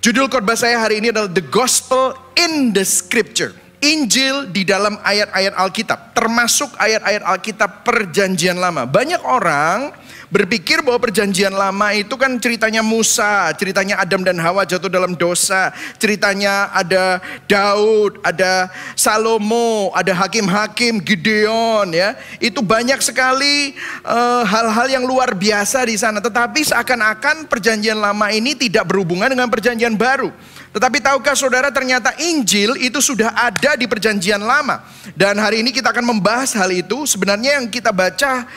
Judul khotbah saya hari ini adalah The Gospel in the Scripture. Injil di dalam ayat-ayat Alkitab, termasuk ayat-ayat Alkitab Perjanjian Lama. Banyak orang berpikir bahwa Perjanjian Lama itu kan ceritanya Musa, ceritanya Adam dan Hawa jatuh dalam dosa, ceritanya ada Daud, ada Salomo, ada hakim-hakim, Gideon, ya. Itu banyak sekali hal-hal yang luar biasa di sana. Tetapi seakan-akan Perjanjian Lama ini tidak berhubungan dengan Perjanjian Baru. Tetapi tahukah saudara, ternyata Injil itu sudah ada di Perjanjian Lama. Dan hari ini kita akan membahas hal itu. Sebenarnya yang kita baca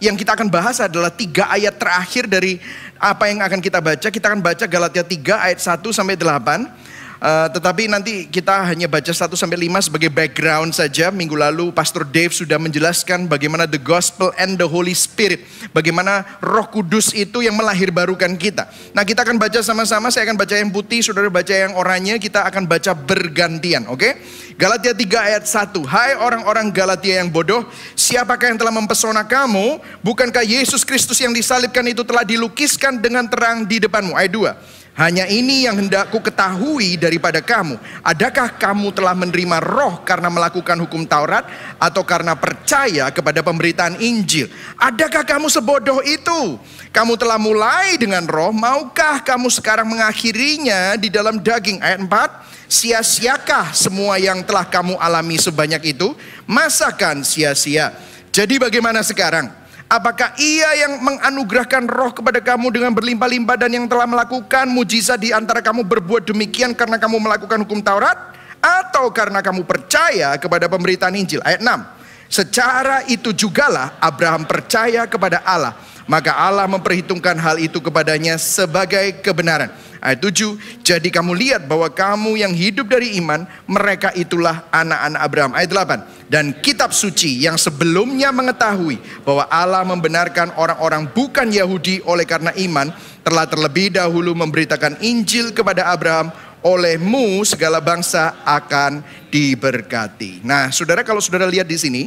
yang kita akan bahas adalah 3 ayat terakhir dari apa yang akan kita baca. Kita akan baca Galatia 3 ayat 1 sampai 8. Tetapi nanti kita hanya baca 1 sampai 5 sebagai background saja. Minggu lalu Pastor Dave sudah menjelaskan bagaimana the gospel and the Holy Spirit, bagaimana Roh Kudus itu yang melahirbarukan kita. Nah, kita akan baca sama-sama. Saya akan baca yang putih, saudara baca yang oranye. Kita akan baca bergantian, oke? Galatia 3 ayat 1. Hai orang-orang Galatia yang bodoh, siapakah yang telah mempesona kamu? Bukankah Yesus Kristus yang disalibkan itu telah dilukiskan dengan terang di depanmu? Ayat 2. Hanya ini yang hendak ku ketahui daripada kamu. Adakah kamu telah menerima roh karena melakukan hukum Taurat, atau karena percaya kepada pemberitaan Injil? Adakah kamu sebodoh itu? Kamu telah mulai dengan roh, maukah kamu sekarang mengakhirinya di dalam daging? Ayat 4. Sia-siakah semua yang telah kamu alami sebanyak itu? Masakan sia-sia? Jadi bagaimana sekarang? Apakah ia yang menganugerahkan roh kepada kamu dengan berlimpah-limpah, dan yang telah melakukan mujizat di antara kamu berbuat demikian karena kamu melakukan hukum Taurat, atau karena kamu percaya kepada pemberitaan Injil? Ayat 6. Secara itu jugalah Abraham percaya kepada Allah, maka Allah memperhitungkan hal itu kepadanya sebagai kebenaran. Ayat 7. Jadi kamu lihat bahwa kamu yang hidup dari iman, mereka itulah anak-anak Abraham. Ayat 8. Dan kitab suci yang sebelumnya mengetahui bahwa Allah membenarkan orang-orang bukan Yahudi oleh karena iman, telah terlebih dahulu memberitakan Injil kepada Abraham. Olehmu segala bangsa akan diberkati. Nah, saudara, kalau saudara lihat di sini,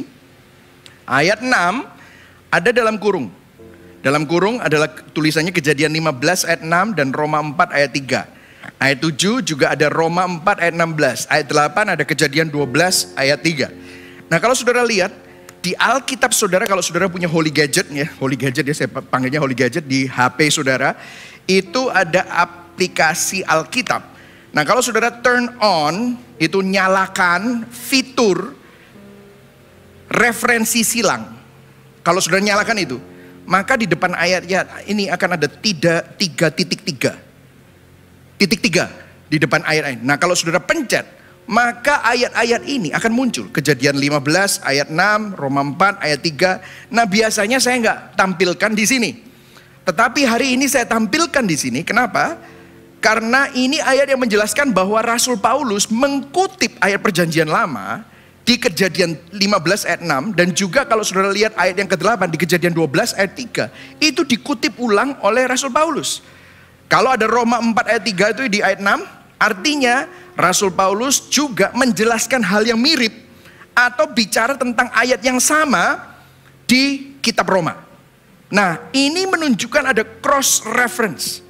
ayat 6 ada dalam kurung. Dalam kurung adalah tulisannya Kejadian 15 ayat 6 dan Roma 4 ayat 3. Ayat 7 juga ada Roma 4 ayat 16. Ayat 8 ada Kejadian 12 ayat 3. Nah, kalau saudara lihat di Alkitab saudara, kalau saudara punya holy gadget ya, holy gadget ya, saya panggilnya holy gadget, di HP saudara, itu ada aplikasi Alkitab. Nah, kalau saudara turn on, itu nyalakan fitur referensi silang. Kalau saudara nyalakan itu, maka di depan ayatnya ini akan ada 3.3 di depan ayat-ayat. Nah, kalau saudara pencet, maka ayat-ayat ini akan muncul. Kejadian 15 ayat 6, Roma 4 ayat 3. Nah, biasanya saya nggak tampilkan di sini, tetapi hari ini saya tampilkan di sini. Kenapa? Karena ini ayat yang menjelaskan bahwa Rasul Paulus mengutip ayat Perjanjian Lama di Kejadian 15 ayat 6, dan juga kalau saudara lihat ayat yang ke-8 di Kejadian 12 ayat 3, itu dikutip ulang oleh Rasul Paulus. Kalau ada Roma 4 ayat 3 itu di ayat 6, artinya Rasul Paulus juga menjelaskan hal yang mirip atau bicara tentang ayat yang sama di kitab Roma. Nah, ini menunjukkan ada cross reference.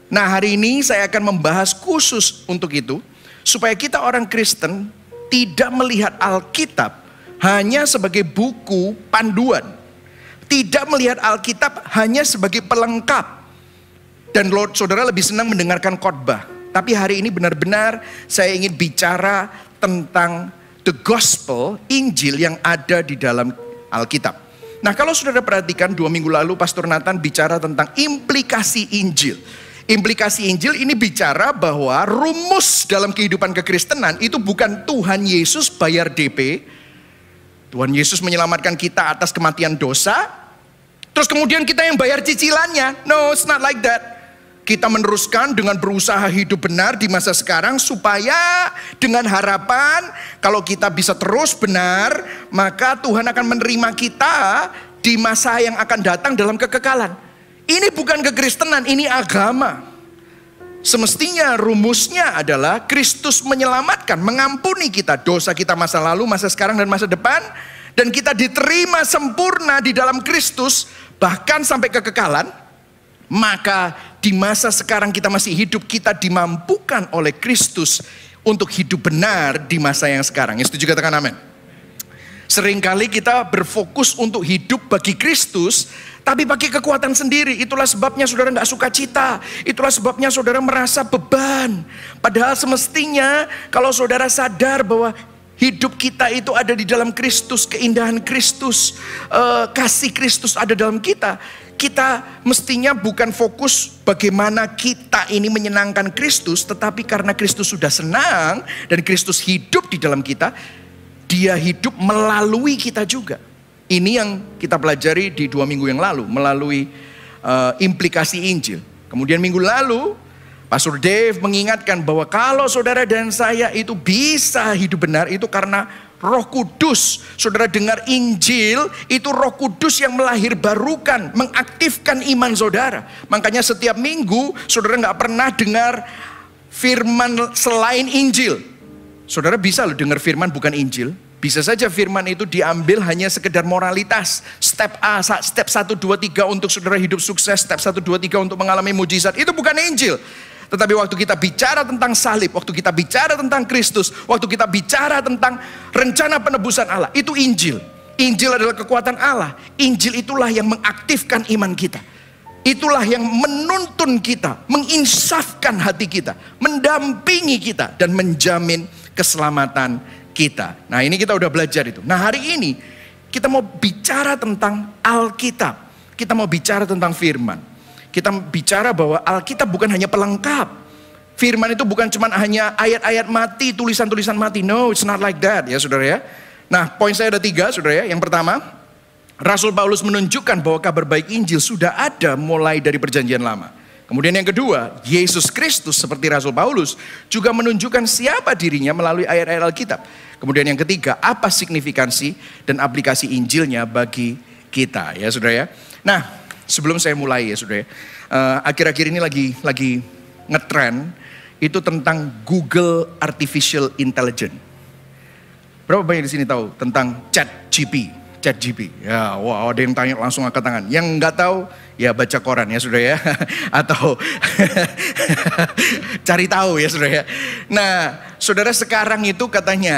Nah, hari ini saya akan membahas khusus untuk itu, supaya kita orang Kristen tidak melihat Alkitab hanya sebagai buku panduan, tidak melihat Alkitab hanya sebagai pelengkap. Dan saudara lebih senang mendengarkan khotbah, tapi hari ini benar-benar saya ingin bicara tentang the gospel, Injil yang ada di dalam Alkitab. Nah, kalau saudara perhatikan 2 minggu lalu Pastor Nathan bicara tentang implikasi Injil. Implikasi Injil ini bicara bahwa rumus dalam kehidupan kekristenan itu bukan Tuhan Yesus bayar DP, Tuhan Yesus menyelamatkan kita atas kematian dosa, terus kemudian kita yang bayar cicilannya. No, it's not like that. Kita meneruskan dengan berusaha hidup benar di masa sekarang, supaya dengan harapan kalau kita bisa terus benar, maka Tuhan akan menerima kita di masa yang akan datang dalam kekekalan. Ini bukan kekristenan, ini agama. Semestinya rumusnya adalah Kristus menyelamatkan, mengampuni kita dosa kita masa lalu, masa sekarang, dan masa depan. Dan kita diterima sempurna di dalam Kristus, bahkan sampai kekekalan. Maka di masa sekarang kita masih hidup, kita dimampukan oleh Kristus untuk hidup benar di masa yang sekarang. Yang setuju katakan amin. Seringkali kita berfokus untuk hidup bagi Kristus, tapi pakai kekuatan sendiri. Itulah sebabnya saudara gak suka cita. Itulah sebabnya saudara merasa beban. Padahal semestinya kalau saudara sadar bahwa hidup kita itu ada di dalam Kristus, keindahan Kristus, kasih Kristus ada dalam kita. Kita mestinya bukan fokus bagaimana kita ini menyenangkan Kristus, tetapi karena Kristus sudah senang dan Kristus hidup di dalam kita, Dia hidup melalui kita juga. Ini yang kita pelajari di 2 minggu yang lalu melalui implikasi Injil. Kemudian minggu lalu Pastor Dave mengingatkan bahwa kalau saudara dan saya itu bisa hidup benar itu karena Roh Kudus. Saudara dengar Injil, itu Roh Kudus yang melahirbarukan, mengaktifkan iman saudara. Makanya setiap minggu saudara gak pernah dengar firman selain Injil. Saudara bisa loh dengar firman bukan Injil. Bisa saja firman itu diambil hanya sekedar moralitas. Step A, step 1, 2, 3 untuk saudara hidup sukses. Step 1, 2, 3 untuk mengalami mujizat. Itu bukan Injil. Tetapi waktu kita bicara tentang salib, waktu kita bicara tentang Kristus, waktu kita bicara tentang rencana penebusan Allah, itu Injil. Injil adalah kekuatan Allah. Injil itulah yang mengaktifkan iman kita. Itulah yang menuntun kita, menginsafkan hati kita, mendampingi kita, dan menjamin keselamatan kita. Nah, ini kita udah belajar itu. Nah, hari ini kita mau bicara tentang Alkitab. Kita mau bicara tentang firman. Kita bicara bahwa Alkitab bukan hanya pelengkap. Firman itu bukan cuma hanya ayat-ayat mati, tulisan-tulisan mati. No, it's not like that ya saudara ya. Nah, poin saya ada 3 saudara ya. Yang pertama, Rasul Paulus menunjukkan bahwa kabar baik Injil sudah ada mulai dari perjanjian lama. Kemudian yang kedua, Yesus Kristus seperti Rasul Paulus juga menunjukkan siapa dirinya melalui ayat-ayat Alkitab. Kemudian yang ketiga, apa signifikansi dan aplikasi Injilnya bagi kita ya saudara ya. Nah, sebelum saya mulai ya saudara ya, akhir-akhir ini lagi ngetren itu tentang Google Artificial Intelligence. Berapa banyak di sini tahu tentang ChatGPT? Ya, wah ada yang tanya langsung angkat tangan. Yang nggak tahu ya baca koran ya saudara ya, atau cari tahu ya saudara ya. Nah, saudara sekarang itu katanya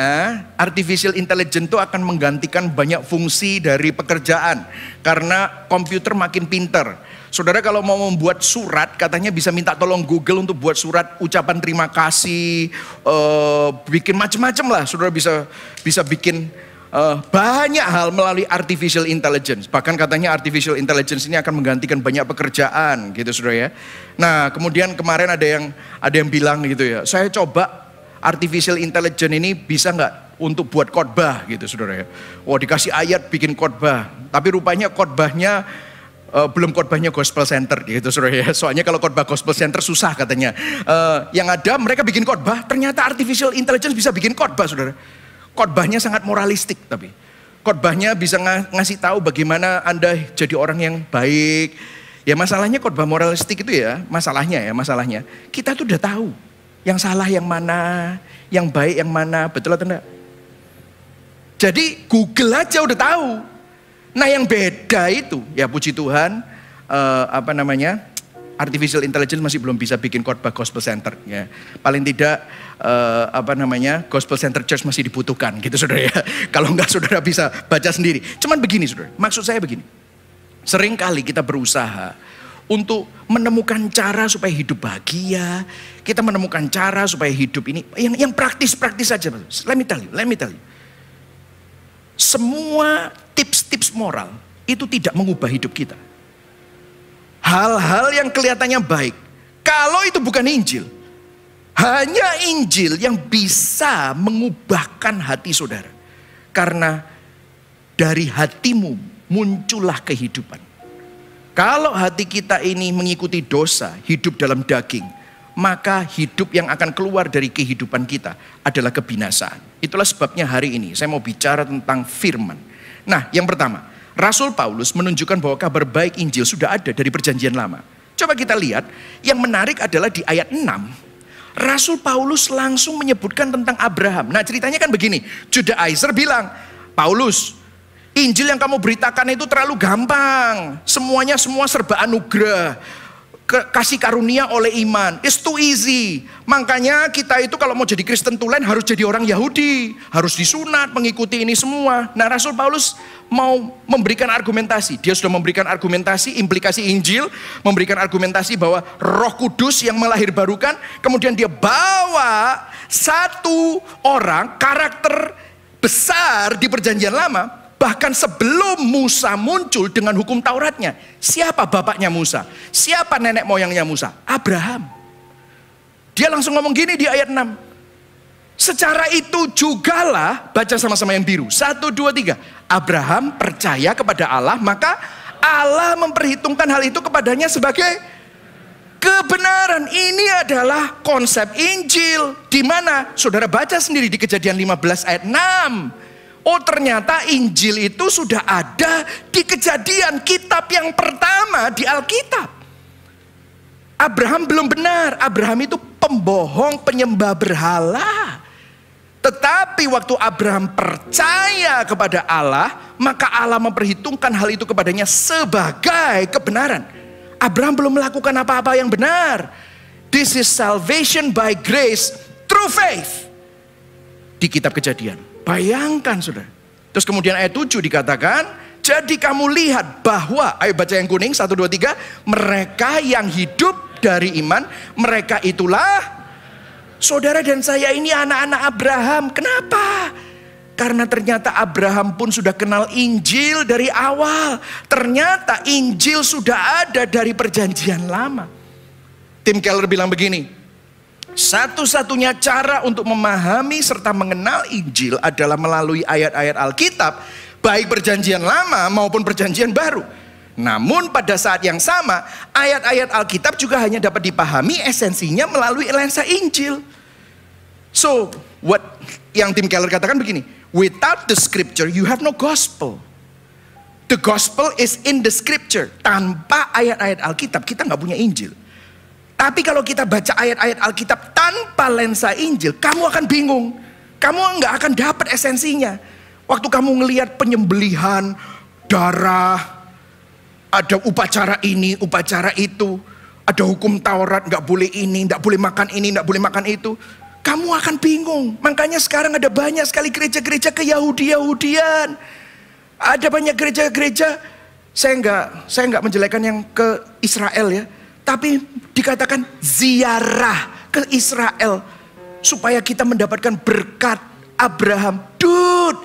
artificial intelligence itu akan menggantikan banyak fungsi dari pekerjaan karena komputer makin pinter. Saudara kalau mau membuat surat katanya bisa minta tolong Google untuk buat surat ucapan terima kasih, bikin macam-macam lah. Saudara bisa bikin banyak hal melalui artificial intelligence. Bahkan katanya artificial intelligence ini akan menggantikan banyak pekerjaan gitu saudara ya. Nah kemudian kemarin ada yang bilang gitu ya, saya coba artificial intelligence ini bisa nggak untuk buat khotbah gitu saudara ya. Wah dikasih ayat bikin khotbah, tapi rupanya khotbahnya belum khotbahnya gospel center gitu saudara ya. Soalnya kalau khotbah gospel center susah katanya. Yang ada mereka bikin khotbah, ternyata artificial intelligence bisa bikin khotbah saudara. Khotbahnya sangat moralistik, tapi khotbahnya bisa ngasih tahu bagaimana Anda jadi orang yang baik. Ya masalahnya khotbah moralistik itu ya, masalahnya kita tuh udah tahu yang salah yang mana, yang baik yang mana, betul atau enggak? Jadi Google aja udah tahu. Nah yang beda itu, ya puji Tuhan, artificial intelligence masih belum bisa bikin khotbah gospel center ya. Paling tidak gospel center church masih dibutuhkan gitu saudara ya. Kalau enggak saudara bisa baca sendiri. Cuman begini saudara, maksud saya begini. Seringkali kita berusaha untuk menemukan cara supaya hidup bahagia. Kita menemukan cara supaya hidup ini yang praktis-praktis saja. Let me tell you. Semua tips-tips moral itu tidak mengubah hidup kita. Hal-hal yang kelihatannya baik, kalau itu bukan Injil, hanya Injil yang bisa mengubahkan hati saudara. Karena dari hatimu muncullah kehidupan. Kalau hati kita ini mengikuti dosa, hidup dalam daging, maka hidup yang akan keluar dari kehidupan kita adalah kebinasaan. Itulah sebabnya hari ini saya mau bicara tentang firman. Nah, yang pertama, Rasul Paulus menunjukkan bahwa kabar baik Injil sudah ada dari perjanjian lama. Coba kita lihat, yang menarik adalah di ayat 6. Rasul Paulus langsung menyebutkan tentang Abraham. Nah ceritanya kan begini, Judaizer bilang, Paulus, Injil yang kamu beritakan itu terlalu gampang. Semua serba anugerah. kasih karunia oleh iman. It's too easy. Makanya kita itu kalau mau jadi Kristen tulen harus jadi orang Yahudi. Harus disunat, mengikuti ini semua. Nah, Rasul Paulus mau memberikan argumentasi. Dia sudah memberikan argumentasi, implikasi Injil. Memberikan argumentasi bahwa Roh Kudus yang melahirbarukan. Kemudian dia bawa satu orang karakter besar di perjanjian lama. Bahkan sebelum Musa muncul dengan hukum Tauratnya. Siapa bapaknya Musa? Siapa nenek moyangnya Musa? Abraham. Dia langsung ngomong gini di ayat 6. Secara itu jugalah, baca sama-sama yang biru. 1, 2, 3. Abraham percaya kepada Allah, maka Allah memperhitungkan hal itu kepadanya sebagai kebenaran. Ini adalah konsep Injil. Di mana? Saudara baca sendiri di Kejadian 15 ayat 6. Oh, ternyata Injil itu sudah ada di Kejadian, kitab yang pertama di Alkitab. Abraham belum benar. Abraham itu pembohong, penyembah berhala. Tetapi waktu Abraham percaya kepada Allah, maka Allah memperhitungkan hal itu kepadanya sebagai kebenaran. Abraham belum melakukan apa-apa yang benar. This is salvation by grace through faith. Di kitab Kejadian. Bayangkan saudara. Terus kemudian ayat 7 dikatakan, jadi kamu lihat bahwa, ayo baca yang kuning, 1, 2, 3. Mereka yang hidup dari iman, mereka itulah, saudara dan saya ini anak-anak Abraham. Kenapa? Karena ternyata Abraham pun sudah kenal Injil dari awal. Ternyata Injil sudah ada dari perjanjian lama. Tim Keller bilang begini, satu-satunya cara untuk memahami serta mengenal Injil adalah melalui ayat-ayat Alkitab, baik perjanjian lama maupun perjanjian baru. Namun pada saat yang sama, ayat-ayat Alkitab juga hanya dapat dipahami esensinya melalui lensa Injil. So, what yang Tim Keller katakan begini, without the scripture you have no gospel. The gospel is in the scripture. Tanpa ayat-ayat Alkitab kita nggak punya Injil. Tapi kalau kita baca ayat-ayat Alkitab tanpa lensa Injil, kamu akan bingung. Kamu nggak akan dapat esensinya. Waktu kamu ngelihat penyembelihan, darah, ada upacara ini, upacara itu, ada hukum Taurat, nggak boleh ini, nggak boleh makan ini, nggak boleh makan itu. Kamu akan bingung. Makanya sekarang ada banyak sekali gereja-gereja ke-Yahudi-Yahudian. Ada banyak gereja-gereja. Saya nggak menjelekkan yang ke Israel ya. Tapi dikatakan ziarah ke Israel. Supaya kita mendapatkan berkat Abraham. Dude,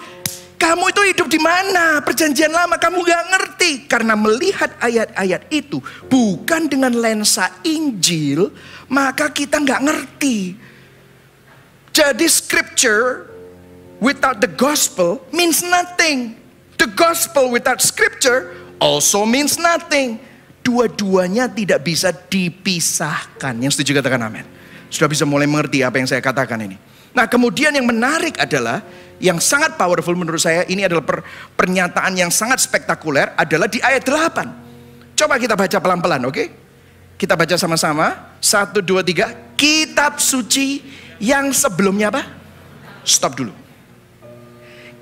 kamu itu hidup di mana? Perjanjian lama kamu gak ngerti. Karena melihat ayat-ayat itu bukan dengan lensa Injil, maka kita gak ngerti. Jadi scripture without the gospel means nothing. The gospel without scripture also means nothing. Dua-duanya tidak bisa dipisahkan. Yang setuju katakan amin. Sudah bisa mulai mengerti apa yang saya katakan ini. Nah, kemudian yang menarik adalah, yang sangat powerful menurut saya, ini adalah pernyataan yang sangat spektakuler, adalah di ayat 8. Coba kita baca pelan-pelan, oke? Kita baca sama-sama. 1, 2, 3. Kitab suci yang sebelumnya apa? Stop dulu.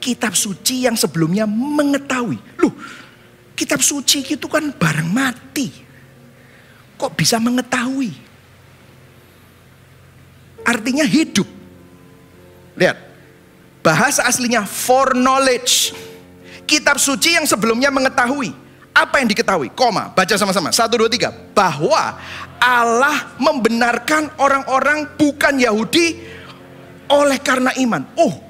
Kitab suci yang sebelumnya mengetahui. Loh, kitab suci itu kan barang mati. Kok bisa mengetahui? Artinya hidup. Lihat. Bahasa aslinya foreknowledge. Kitab suci yang sebelumnya mengetahui. Apa yang diketahui? Koma. Baca sama-sama. 1, 2, 3. Bahwa Allah membenarkan orang-orang bukan Yahudi oleh karena iman. Oh,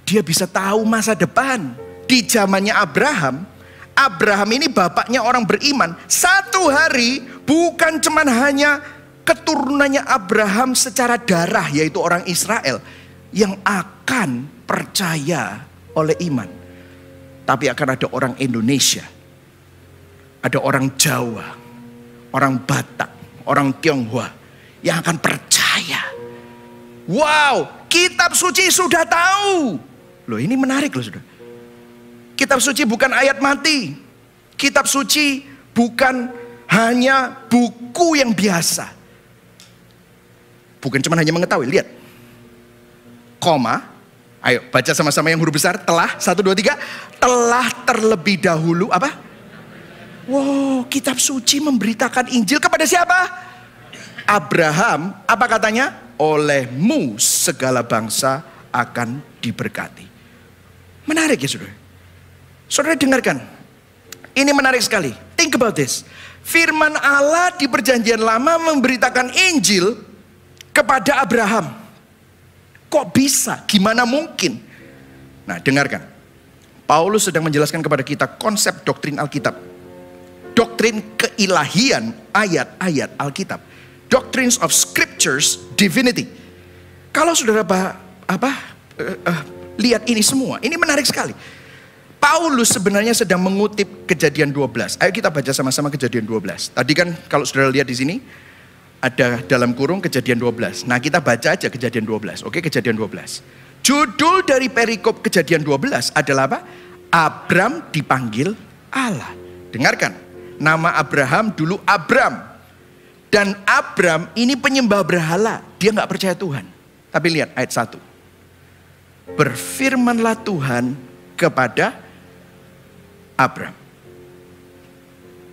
dia bisa tahu masa depan. Di zamannya Abraham ini bapaknya orang beriman. Satu hari bukan cuman hanya keturunannya Abraham secara darah, yaitu orang Israel, yang akan percaya oleh iman. Tapi akan ada orang Indonesia, ada orang Jawa, orang Batak, orang Tionghoa yang akan percaya. Wow, kitab suci sudah tahu. Loh, ini menarik loh saudara. Kitab suci bukan ayat mati. Kitab suci bukan hanya buku yang biasa. Bukan cuma hanya mengetahui. Lihat. Koma. Ayo baca sama-sama yang huruf besar. Telah. 1, 2, 3. Telah terlebih dahulu apa? Wow, kitab suci memberitakan Injil kepada siapa? Abraham. Apa katanya? Olehmu segala bangsa akan diberkati. Menarik ya saudara. Saudara dengarkan. Ini menarik sekali. Think about this. Firman Allah di perjanjian lama memberitakan Injil kepada Abraham. Kok bisa? Gimana mungkin? Nah dengarkan. Paulus sedang menjelaskan kepada kita konsep doktrin Alkitab. Doktrin keilahian ayat-ayat Alkitab. Doctrines of Scriptures Divinity. Kalau saudara lihat ini semua, ini menarik sekali. Paulus sebenarnya sedang mengutip Kejadian 12. Ayo kita baca sama-sama Kejadian 12. Tadi kan kalau saudara lihat di sini ada dalam kurung Kejadian 12. Nah kita baca aja Kejadian 12. Oke, Kejadian 12. Judul dari perikop Kejadian 12 adalah apa? Abram dipanggil Allah. Dengarkan. Nama Abraham dulu Abram. Dan Abram ini penyembah berhala. Dia nggak percaya Tuhan. Tapi lihat ayat 1. Berfirmanlah Tuhan kepada Abram.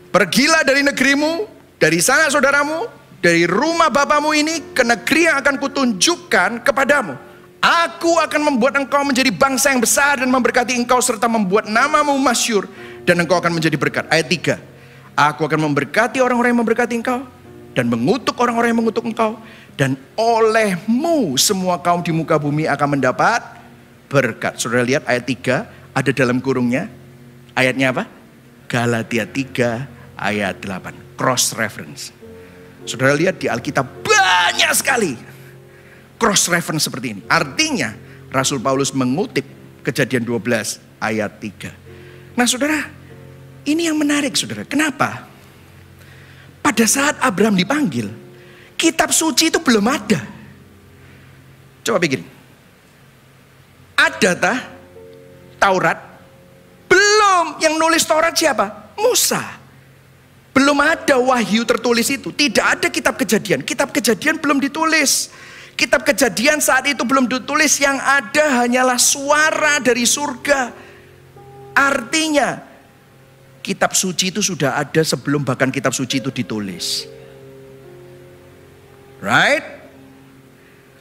Pergilah dari negerimu, dari sanak saudaramu, dari rumah bapamu ini ke negeri yang akan kutunjukkan kepadamu. Aku akan membuat engkau menjadi bangsa yang besar dan memberkati engkau serta membuat namamu masyhur dan engkau akan menjadi berkat. Ayat 3. Aku akan memberkati orang-orang yang memberkati engkau dan mengutuk orang-orang yang mengutuk engkau, dan olehmu semua kaum di muka bumi akan mendapat berkat. Saudara lihat ayat 3 ada dalam kurungnya. Ayatnya apa? Galatia 3 ayat 8. Cross reference. Saudara lihat di Alkitab banyak sekali cross reference seperti ini. Artinya Rasul Paulus mengutip Kejadian 12 ayat 3. Nah saudara, ini yang menarik saudara. Kenapa? Pada saat Abraham dipanggil, kitab suci itu belum ada. Coba pikir. Ada Taurat? Belum. Yang nulis Taurat siapa? Musa. Belum ada wahyu tertulis itu. Tidak ada kitab Kejadian. Kitab Kejadian belum ditulis. Kitab Kejadian saat itu belum ditulis. Yang ada hanyalah suara dari surga. Artinya kitab suci itu sudah ada sebelum bahkan kitab suci itu ditulis. Right?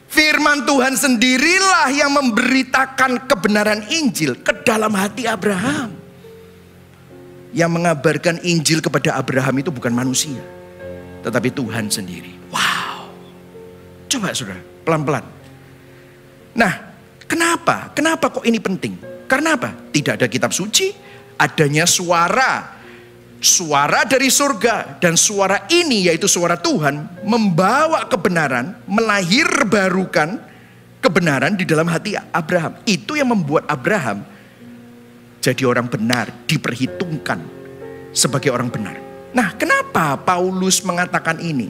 Firman Tuhan sendirilah yang memberitakan kebenaran Injil ke dalam hati Abraham. Yang mengabarkan Injil kepada Abraham itu bukan manusia, tetapi Tuhan sendiri. Wow. Coba saudara, pelan-pelan. Nah, kenapa? Kenapa kok ini penting? Karena apa? Tidak ada kitab suci. Adanya suara dari surga, dan suara ini yaitu suara Tuhan membawa kebenaran, melahirbarukan kebenaran di dalam hati Abraham. Itu yang membuat Abraham jadi orang benar, diperhitungkan sebagai orang benar. Nah, kenapa Paulus mengatakan ini?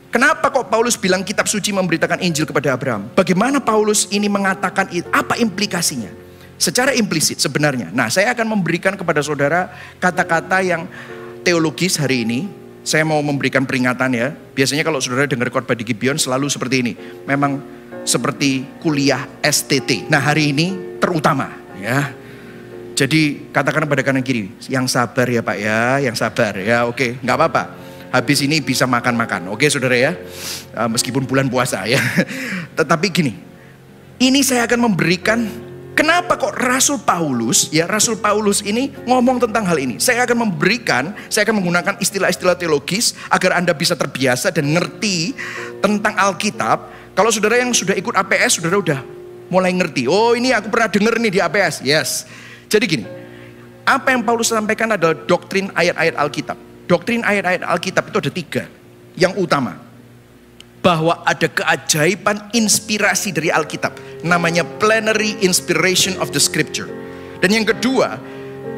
Kenapa kok Paulus bilang kitab suci memberitakan Injil kepada Abraham? Bagaimana Paulus ini mengatakan itu? Apa implikasinya? Secara implisit sebenarnya. Nah, saya akan memberikan kepada saudara kata-kata yang teologis hari ini. Saya mau memberikan peringatan ya. Biasanya kalau saudara dengar khotbah di Gibeon selalu seperti ini. Memang seperti kuliah STT. Nah, hari ini terutama ya. Jadi katakan pada kanan kiri, yang sabar ya Pak ya, yang sabar ya. Oke, nggak apa-apa. Habis ini bisa makan-makan. Oke saudara ya. Meskipun bulan puasa ya. Tetapi gini. Ini saya akan memberikan. Kenapa kok Rasul Paulus ini ngomong tentang hal ini? Saya akan menggunakan istilah-istilah teologis agar Anda bisa terbiasa dan ngerti tentang Alkitab. Kalau saudara yang sudah ikut APS, saudara udah mulai ngerti. Oh, ini aku pernah dengar nih di APS. Yes. Jadi gini, apa yang Paulus sampaikan adalah doktrin ayat-ayat Alkitab. Doktrin ayat-ayat Alkitab itu ada 3. Yang utama, bahwa ada keajaiban inspirasi dari Alkitab. Namanya plenary inspiration of the scripture. Dan yang kedua,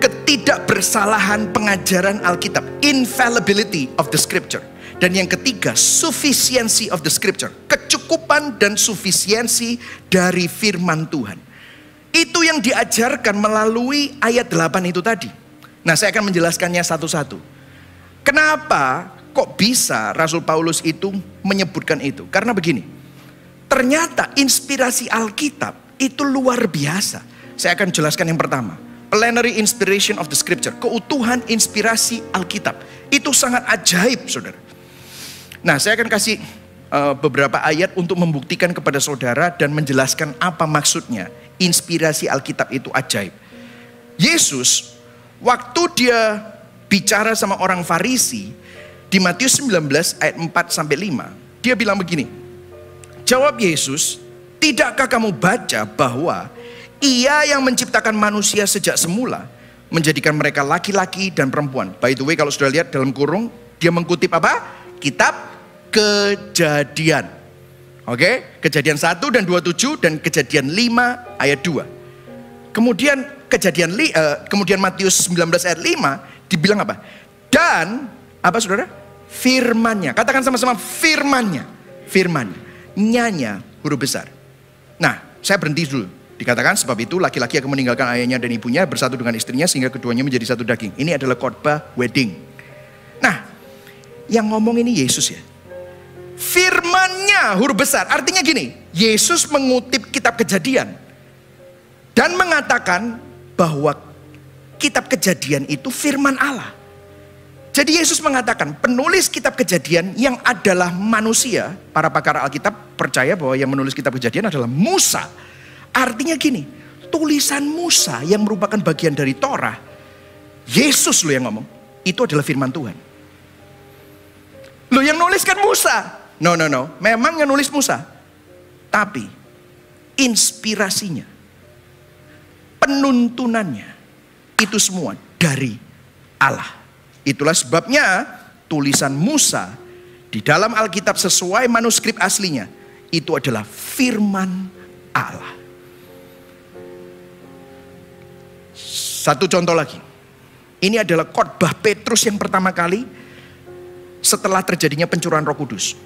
ketidakbersalahan pengajaran Alkitab. Infallibility of the scripture. Dan yang ketiga, sufficiency of the scripture. Kecukupan dan sufisiensi dari firman Tuhan. Itu yang diajarkan melalui ayat 8 itu tadi. Nah, saya akan menjelaskannya satu-satu. Kenapa kok bisa Rasul Paulus itu menyebutkan itu? Karena begini, ternyata inspirasi Alkitab itu luar biasa. Saya akan jelaskan yang pertama. Plenary inspiration of the scripture. Keutuhan inspirasi Alkitab. Itu sangat ajaib, saudara. Nah, saya akan kasih beberapa ayat untuk membuktikan kepada saudara dan menjelaskan apa maksudnya. Inspirasi Alkitab itu ajaib. Yesus, waktu dia bicara sama orang Farisi, di Matius 19 ayat 4-5, dia bilang begini. Jawab Yesus, tidakkah kamu baca bahwa Ia yang menciptakan manusia sejak semula, menjadikan mereka laki-laki dan perempuan. By the way, kalau sudah lihat dalam kurung, dia mengutip apa? Kitab Kejadian. Oke, Kejadian 1 dan 27 dan Kejadian 5 ayat 2. Kemudian kemudian Matius 19 ayat 5 dibilang apa? Dan apa, saudara? Firman-Nya. Katakan sama-sama, firman-Nya. Firman-Nya. Nyanya huruf besar. Nah, saya berhenti dulu. Dikatakan sebab itu laki-laki akan meninggalkan ayahnya dan ibunya, bersatu dengan istrinya sehingga keduanya menjadi satu daging. Ini adalah khotbah wedding. Nah, yang ngomong ini Yesus ya. Firman-Nya huruf besar. Artinya gini, Yesus mengutip kitab Kejadian dan mengatakan bahwa kitab Kejadian itu firman Allah. Jadi Yesus mengatakan penulis kitab Kejadian yang adalah manusia. Para pakar Alkitab percaya bahwa yang menulis kitab Kejadian adalah Musa. Artinya gini, tulisan Musa yang merupakan bagian dari Torah, Yesus loh yang ngomong, itu adalah firman Tuhan. Loh, yang nulis kan Musa. No. Memang yang nulis Musa. Tapi inspirasinya, penuntunannya, itu semua dari Allah. Itulah sebabnya tulisan Musa di dalam Alkitab sesuai manuskrip aslinya, itu adalah firman Allah. Satu contoh lagi. Ini adalah khotbah Petrus yang pertama kali setelah terjadinya pencurahan Roh Kudus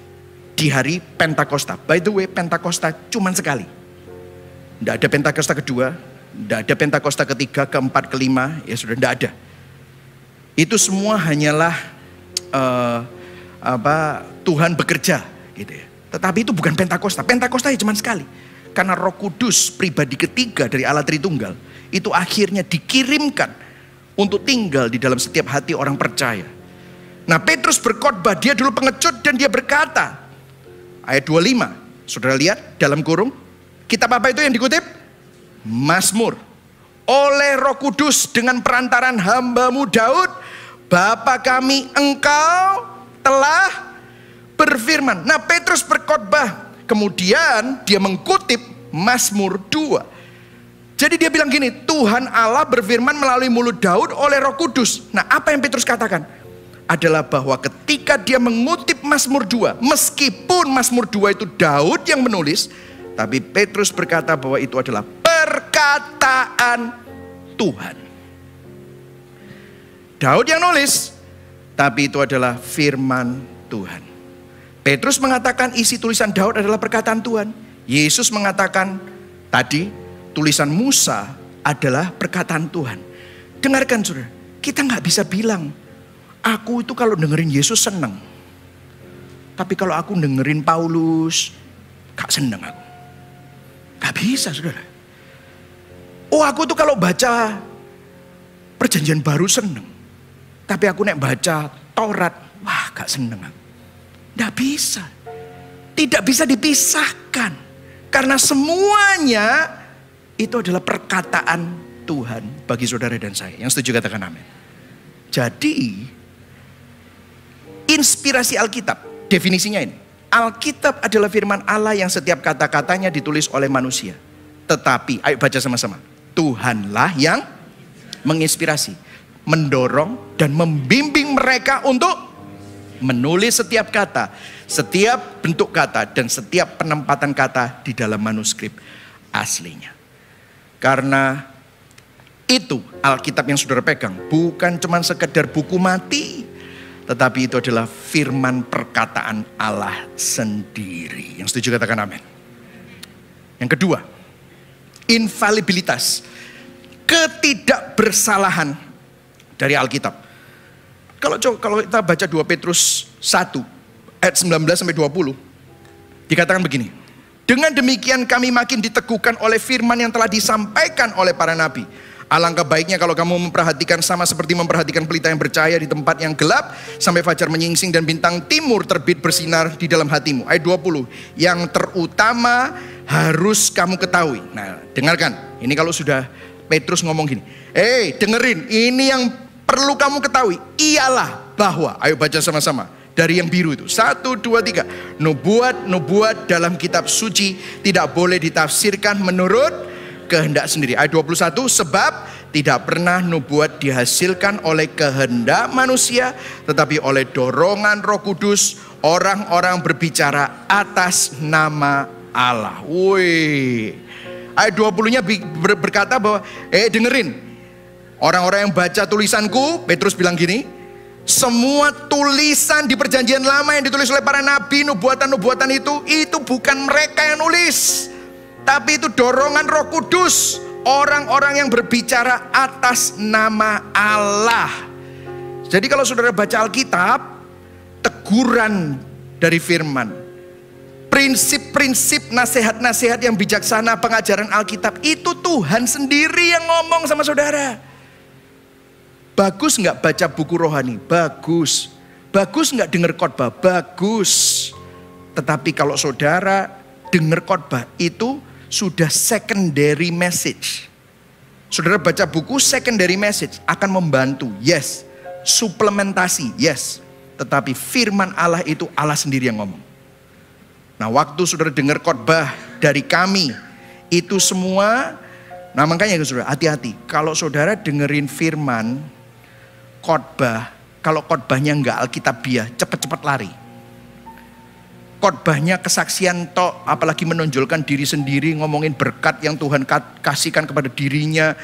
di hari Pentakosta. By the way, Pentakosta cuman sekali. Tidak ada Pentakosta kedua, tidak ada Pentakosta ketiga, keempat, kelima, ya sudah tidak ada. Itu semua hanyalah Tuhan bekerja, gitu ya. Tetapi itu bukan Pentakosta. Pentakosta ya cuman sekali. Karena Roh Kudus pribadi ketiga dari Allah Tritunggal itu akhirnya dikirimkan untuk tinggal di dalam setiap hati orang percaya. Nah, Petrus berkhotbah, dia dulu pengecut dan dia berkata, ayat 25, saudara lihat dalam kurung, kitab apa itu yang dikutip? Mazmur. Oleh Roh Kudus dengan perantaran hamba-Mu Daud, Bapa kami, Engkau telah berfirman. Nah, Petrus berkhotbah, kemudian dia mengutip Mazmur 2. Jadi dia bilang gini, Tuhan Allah berfirman melalui mulut Daud oleh Roh Kudus. Nah, apa yang Petrus katakan? Adalah bahwa ketika dia mengutip Mazmur 2, meskipun Mazmur 2 itu Daud yang menulis, tapi Petrus berkata bahwa itu adalah perkataan Tuhan. Daud yang nulis, tapi itu adalah firman Tuhan. Petrus mengatakan isi tulisan Daud adalah perkataan Tuhan. Yesus mengatakan tadi tulisan Musa adalah perkataan Tuhan. Dengarkan saudara, kita nggak bisa bilang, aku itu kalau dengerin Yesus senang. Tapi kalau aku dengerin Paulus, gak senang aku. Gak bisa saudara. Oh, aku tuh kalau baca Perjanjian Baru senang. Tapi aku nek baca Taurat, wah gak senang aku. Gak bisa. Tidak bisa dipisahkan. Karena semuanya itu adalah perkataan Tuhan bagi saudara dan saya. Yang setuju katakan amin. Jadi inspirasi Alkitab, definisinya ini. Alkitab adalah firman Allah yang setiap kata-katanya ditulis oleh manusia. Tetapi, ayo baca sama-sama. Tuhanlah yang menginspirasi, mendorong dan membimbing mereka untuk menulis setiap kata, setiap bentuk kata dan setiap penempatan kata di dalam manuskrip aslinya. Karena itu Alkitab yang saudara pegang bukan cuma sekedar buku mati, tetapi itu adalah firman perkataan Allah sendiri. Yang setuju katakan amin. Yang kedua, infalibilitas, ketidakbersalahan dari Alkitab. Kalau kita baca 2 Petrus 1 ayat 19-20, dikatakan begini. Dengan demikian kami makin diteguhkan oleh firman yang telah disampaikan oleh para nabi. Alangkah baiknya kalau kamu memperhatikan sama seperti memperhatikan pelita yang bercahaya di tempat yang gelap sampai fajar menyingsing dan bintang timur terbit bersinar di dalam hatimu. Ayat 20. Yang terutama harus kamu ketahui. Nah, dengarkan. Ini kalau sudah Petrus ngomong gini. Dengerin. Ini yang perlu kamu ketahui. Ialah bahwa. Ayo baca sama-sama. Dari yang biru itu. 1, 2, 3. Nubuat dalam kitab suci tidak boleh ditafsirkan menurut kehendak sendiri. Ayat 21, sebab tidak pernah nubuat dihasilkan oleh kehendak manusia, tetapi oleh dorongan Roh Kudus, orang-orang berbicara atas nama Allah. Woi. Ayat 20-nya berkata bahwa, dengerin. Orang-orang yang baca tulisanku, Petrus bilang gini, semua tulisan di perjanjian lama yang ditulis oleh para nabi, nubuatan-nubuatan itu bukan mereka yang nulis. Tapi itu dorongan Roh Kudus, orang-orang yang berbicara atas nama Allah. Jadi kalau saudara baca Alkitab, teguran dari firman, prinsip-prinsip, nasihat-nasihat yang bijaksana, pengajaran Alkitab, itu Tuhan sendiri yang ngomong sama saudara. Bagus nggak baca buku rohani? Bagus. Bagus nggak dengar khotbah? Bagus. Tetapi kalau saudara dengar khotbah, itu sudah secondary message. Saudara baca buku secondary message akan membantu, yes. Suplementasi, yes. Tetapi firman Allah itu Allah sendiri yang ngomong. Nah, waktu saudara dengar khotbah dari kami, itu semua, nah makanya saudara hati-hati. Kalau saudara dengerin firman khotbah, kalau khotbahnya enggak alkitabiah, cepat-cepat lari. Khotbahnya kesaksian tok, apalagi menonjolkan diri sendiri, ngomongin berkat yang Tuhan kasihkan kepada dirinya,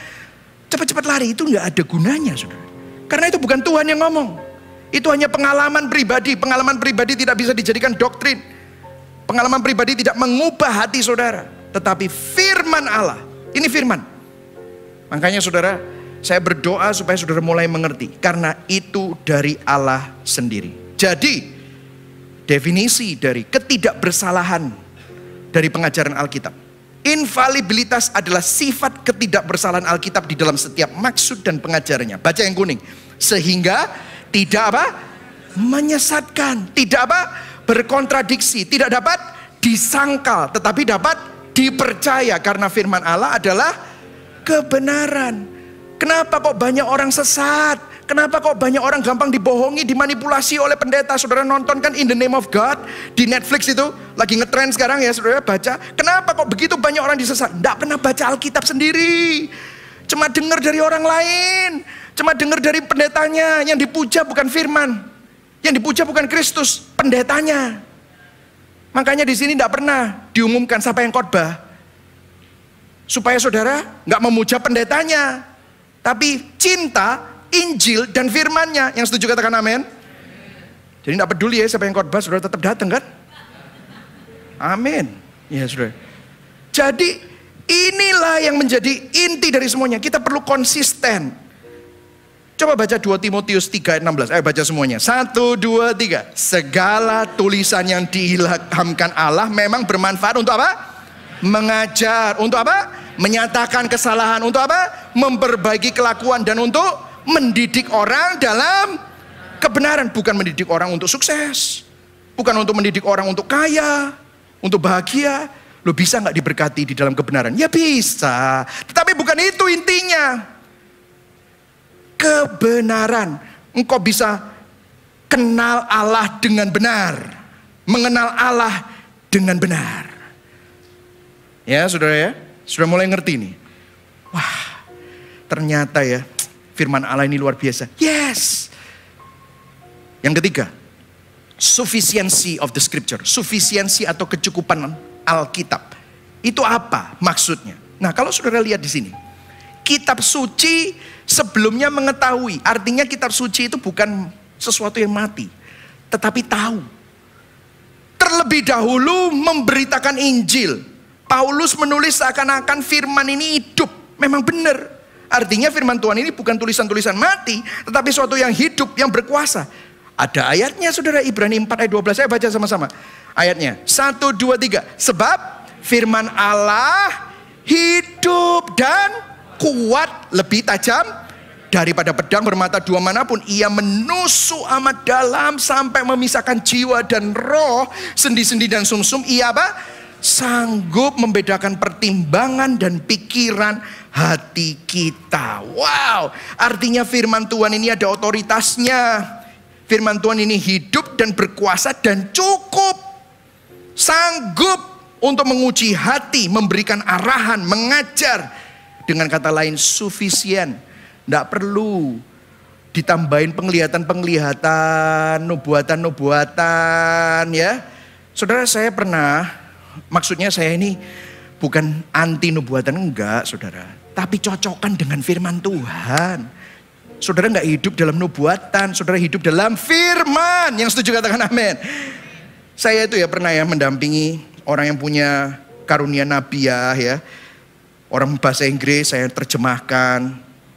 cepat-cepat lari, itu nggak ada gunanya, saudara. Karena itu bukan Tuhan yang ngomong. Itu hanya pengalaman pribadi. Pengalaman pribadi tidak bisa dijadikan doktrin. Pengalaman pribadi tidak mengubah hati saudara. Tetapi firman Allah, ini firman. Makanya saudara, saya berdoa supaya saudara mulai mengerti. Karena itu dari Allah sendiri. Jadi definisi dari ketidakbersalahan dari pengajaran Alkitab. Infalibilitas adalah sifat ketidakbersalahan Alkitab di dalam setiap maksud dan pengajarannya. Baca yang kuning. Sehingga tidak menyesatkan, tidak berkontradiksi, tidak dapat disangkal, tetapi dapat dipercaya karena firman Allah adalah kebenaran. Kenapa kok banyak orang sesat? Kenapa kok banyak orang gampang dibohongi, dimanipulasi oleh pendeta? Saudara nonton kan In the Name of God di Netflix itu, lagi ngetrend sekarang ya, saudara baca. Kenapa kok begitu banyak orang disesat? Nggak pernah baca Alkitab sendiri. Cuma dengar dari orang lain. Cuma dengar dari pendetanya. Yang dipuja bukan firman. Yang dipuja bukan Kristus, pendetanya. Makanya di sini nggak pernah diumumkan siapa yang khotbah. Supaya saudara nggak memuja pendetanya. Tapi cinta Injil dan firmannya. Yang setuju katakan amin. Jadi tidak peduli ya siapa yang khotbah, saudara tetap datang kan? Amin. Ya saudara. Jadi inilah yang menjadi inti dari semuanya. Kita perlu konsisten. Coba baca 2 Timotius 3 ayat 16. Ayo baca semuanya. 1, 2, 3. Segala tulisan yang diilhamkan Allah memang bermanfaat untuk apa? Mengajar. Untuk apa? Menyatakan kesalahan. Untuk apa? Memperbaiki kelakuan dan untuk mendidik orang dalam kebenaran. Bukan mendidik orang untuk sukses. Bukan untuk mendidik orang untuk kaya, untuk bahagia. Lo bisa gak diberkati di dalam kebenaran? Ya bisa. Tetapi bukan itu intinya. Kebenaran. Engkau bisa kenal Allah dengan benar. Mengenal Allah dengan benar. Ya saudara ya. Sudah mulai ngerti nih. Wah, ternyata ya firman Allah ini luar biasa. Yes. Yang ketiga, sufficiency of the scripture. Sufficiency atau kecukupan Alkitab. Itu apa maksudnya? Nah, kalau saudara lihat di sini, kitab suci sebelumnya mengetahui. Artinya kitab suci itu bukan sesuatu yang mati, tetapi tahu. Terlebih dahulu memberitakan Injil. Paulus menulis seakan-akan firman ini hidup. Memang benar. Artinya firman Tuhan ini bukan tulisan-tulisan mati, tetapi suatu yang hidup, yang berkuasa. Ada ayatnya saudara, Ibrani 4 ayat 12. Saya baca sama-sama ayatnya. 1, 2, 3. Sebab firman Allah hidup dan kuat, lebih tajam daripada pedang bermata dua manapun. Ia menusuk amat dalam sampai memisahkan jiwa dan roh, sendi-sendi dan sumsum. Ia apa? Sanggup membedakan pertimbangan dan pikiran hati kita. Wow, artinya firman Tuhan ini ada otoritasnya. Firman Tuhan ini hidup dan berkuasa dan cukup sanggup untuk menguji hati, memberikan arahan, mengajar. Dengan kata lain, sufisien. Tidak perlu ditambahin penglihatan-penglihatan, nubuatan-nubuatan, ya. Saudara, saya pernah, maksudnya saya ini bukan anti nubuatan, enggak saudara. Tapi cocokan dengan firman Tuhan. Saudara enggak hidup dalam nubuatan, saudara hidup dalam firman. Yang setuju katakan amin. Saya itu ya pernah ya mendampingi orang yang punya karunia nabiah ya. Orang bahasa Inggris saya terjemahkan.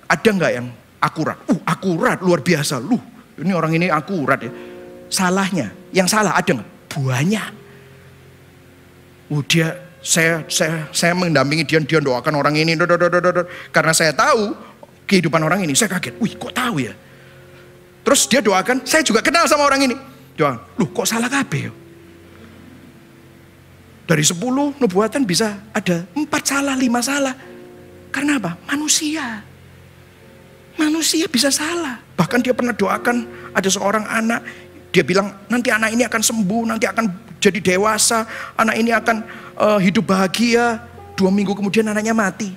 Ada enggak yang akurat? Akurat, luar biasa. Ini orang ini akurat ya. Salahnya, yang salah ada enggak? Banyak. Saya mendampingi dia doakan orang ini. Karena saya tahu kehidupan orang ini. Saya kaget, kok tahu ya? Terus dia doakan, saya juga kenal sama orang ini. Doa, kok salah kabeh ya? Dari 10 nubuatan bisa ada 4 salah, 5 salah. Karena apa? Manusia bisa salah. Bahkan dia pernah doakan ada seorang anak. Dia bilang nanti anak ini akan sembuh, nanti akan jadi dewasa. Anak ini akan hidup bahagia. 2 minggu kemudian anaknya mati.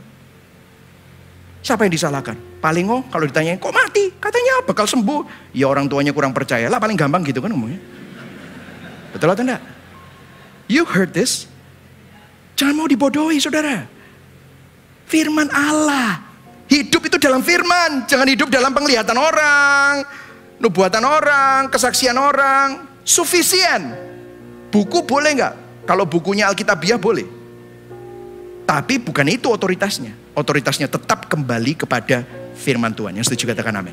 Siapa yang disalahkan? Paling kalau ditanyain kok mati? Katanya bakal sembuh. Ya orang tuanya kurang percaya lah, paling gampang gitu kan ngomongnya. Betul atau enggak? You heard this? Jangan mau dibodohi saudara. Firman Allah. Hidup itu dalam firman. Jangan hidup dalam penglihatan orang, nubuatan orang, kesaksian orang. Sufisien. Buku boleh enggak? Kalau bukunya Alkitabiah boleh. Tapi bukan itu otoritasnya. Otoritasnya tetap kembali kepada firman Tuhan. Yang setuju katakan amin.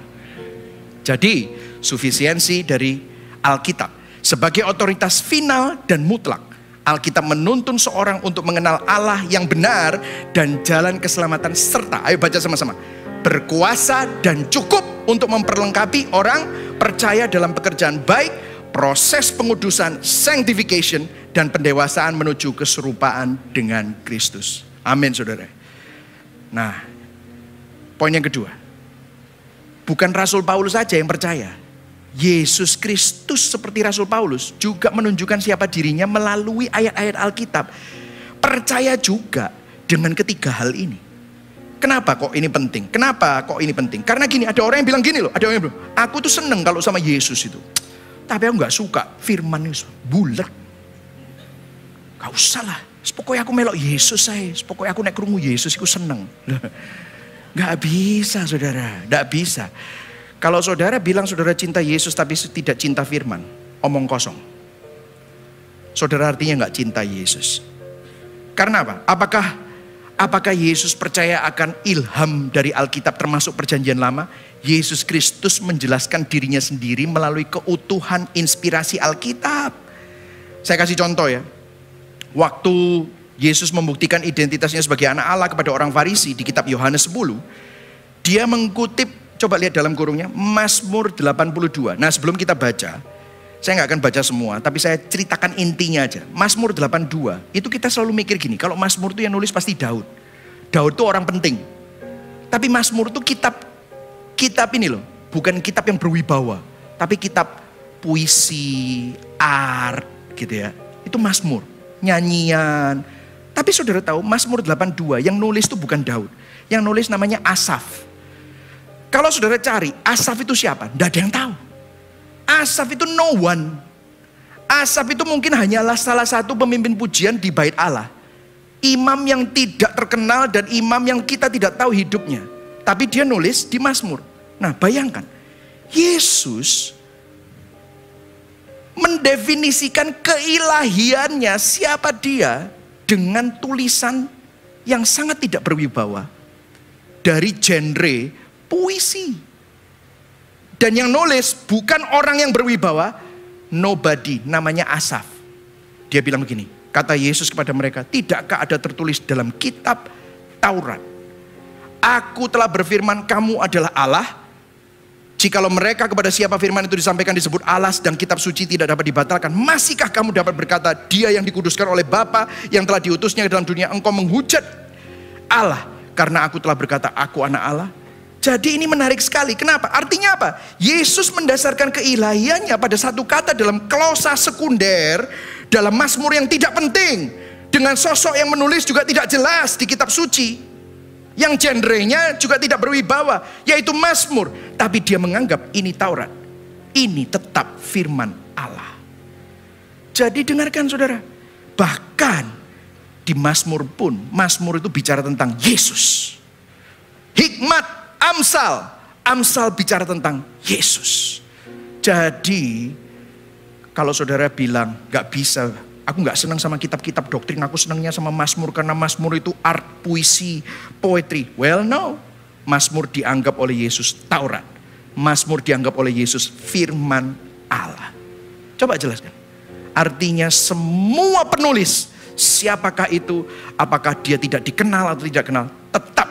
Jadi sufisiensi dari Alkitab sebagai otoritas final dan mutlak. Alkitab menuntun seorang untuk mengenal Allah yang benar dan jalan keselamatan serta, ayo baca sama-sama, berkuasa dan cukup untuk memperlengkapi orang percaya dalam pekerjaan baik, proses pengudusan, sanctification, dan pendewasaan menuju keserupaan dengan Kristus. Amin saudara. Nah, poin yang kedua, bukan Rasul Paulus saja yang percaya. Yesus Kristus seperti Rasul Paulus juga menunjukkan siapa dirinya melalui ayat-ayat Alkitab. Percaya juga dengan ketiga hal ini. Kenapa kok ini penting? Kenapa kok ini penting? Karena gini, ada orang yang bilang gini loh. Ada orang yang bilang, aku tuh seneng kalau sama Yesus itu. Tapi aku gak suka firman Yesus. Bulet. Gak usah lah. Pokoknya aku melok Yesus saya. Pokoknya aku naik krungu Yesus, aku seneng. Gak bisa saudara. Gak bisa. Kalau saudara bilang saudara cinta Yesus tapi tidak cinta firman, omong kosong. Saudara artinya nggak cinta Yesus. Karena apa? Apakah Yesus percaya akan ilham dari Alkitab termasuk perjanjian lama? Yesus Kristus menjelaskan dirinya sendiri melalui keutuhan inspirasi Alkitab. Saya kasih contoh ya. Waktu Yesus membuktikan identitasnya sebagai anak Allah kepada orang Farisi di kitab Yohanes 10, dia mengutip, coba lihat dalam kurungnya, Mazmur 82. Nah sebelum kita baca, saya nggak akan baca semua, tapi saya ceritakan intinya aja. Mazmur 82, itu kita selalu mikir gini, kalau Mazmur itu yang nulis pasti Daud. Daud itu orang penting. Tapi Mazmur itu kitab ini loh, bukan kitab yang berwibawa, tapi kitab puisi, art gitu ya. Itu Mazmur, nyanyian. Tapi saudara tahu Mazmur 82 yang nulis itu bukan Daud. Yang nulis namanya Asaf. Kalau saudara cari, Asaf itu siapa? Tidak ada yang tahu. Asaf itu no one. Asaf itu mungkin hanyalah salah satu pemimpin pujian di bait Allah. Imam yang tidak terkenal dan imam yang kita tidak tahu hidupnya. Tapi dia nulis di Mazmur. Nah bayangkan, Yesus mendefinisikan keilahiannya, siapa dia, dengan tulisan yang sangat tidak berwibawa. Dari genre puisi. Dan yang nulis bukan orang yang berwibawa, nobody, namanya Asaf. Dia bilang begini, kata Yesus kepada mereka, tidakkah ada tertulis dalam kitab Taurat, Aku telah berfirman, kamu adalah Allah. Jikalau mereka kepada siapa firman itu disampaikan disebut Allah, dan kitab suci tidak dapat dibatalkan, masihkah kamu dapat berkata, dia yang dikuduskan oleh Bapa yang telah diutusnya ke dalam dunia, engkau menghujat Allah karena aku telah berkata aku anak Allah? Jadi ini menarik sekali. Kenapa? Artinya apa? Yesus mendasarkan keilahiannya pada satu kata dalam klausa sekunder, dalam Mazmur yang tidak penting, dengan sosok yang menulis juga tidak jelas di kitab suci, yang genrenya juga tidak berwibawa, yaitu Mazmur. Tapi dia menganggap ini Taurat, ini tetap firman Allah. Jadi dengarkan saudara, bahkan di Mazmur pun, Mazmur itu bicara tentang Yesus. Hikmat, Amsal bicara tentang Yesus. Jadi kalau saudara bilang gak bisa, aku gak senang sama kitab-kitab doktrin, aku senangnya sama Mazmur karena Mazmur itu art, puisi, poetry. Well no, Mazmur dianggap oleh Yesus Taurat. Mazmur dianggap oleh Yesus firman Allah. Coba jelaskan. Artinya semua penulis, siapakah itu, apakah dia tidak dikenal atau tidak kenal, tetap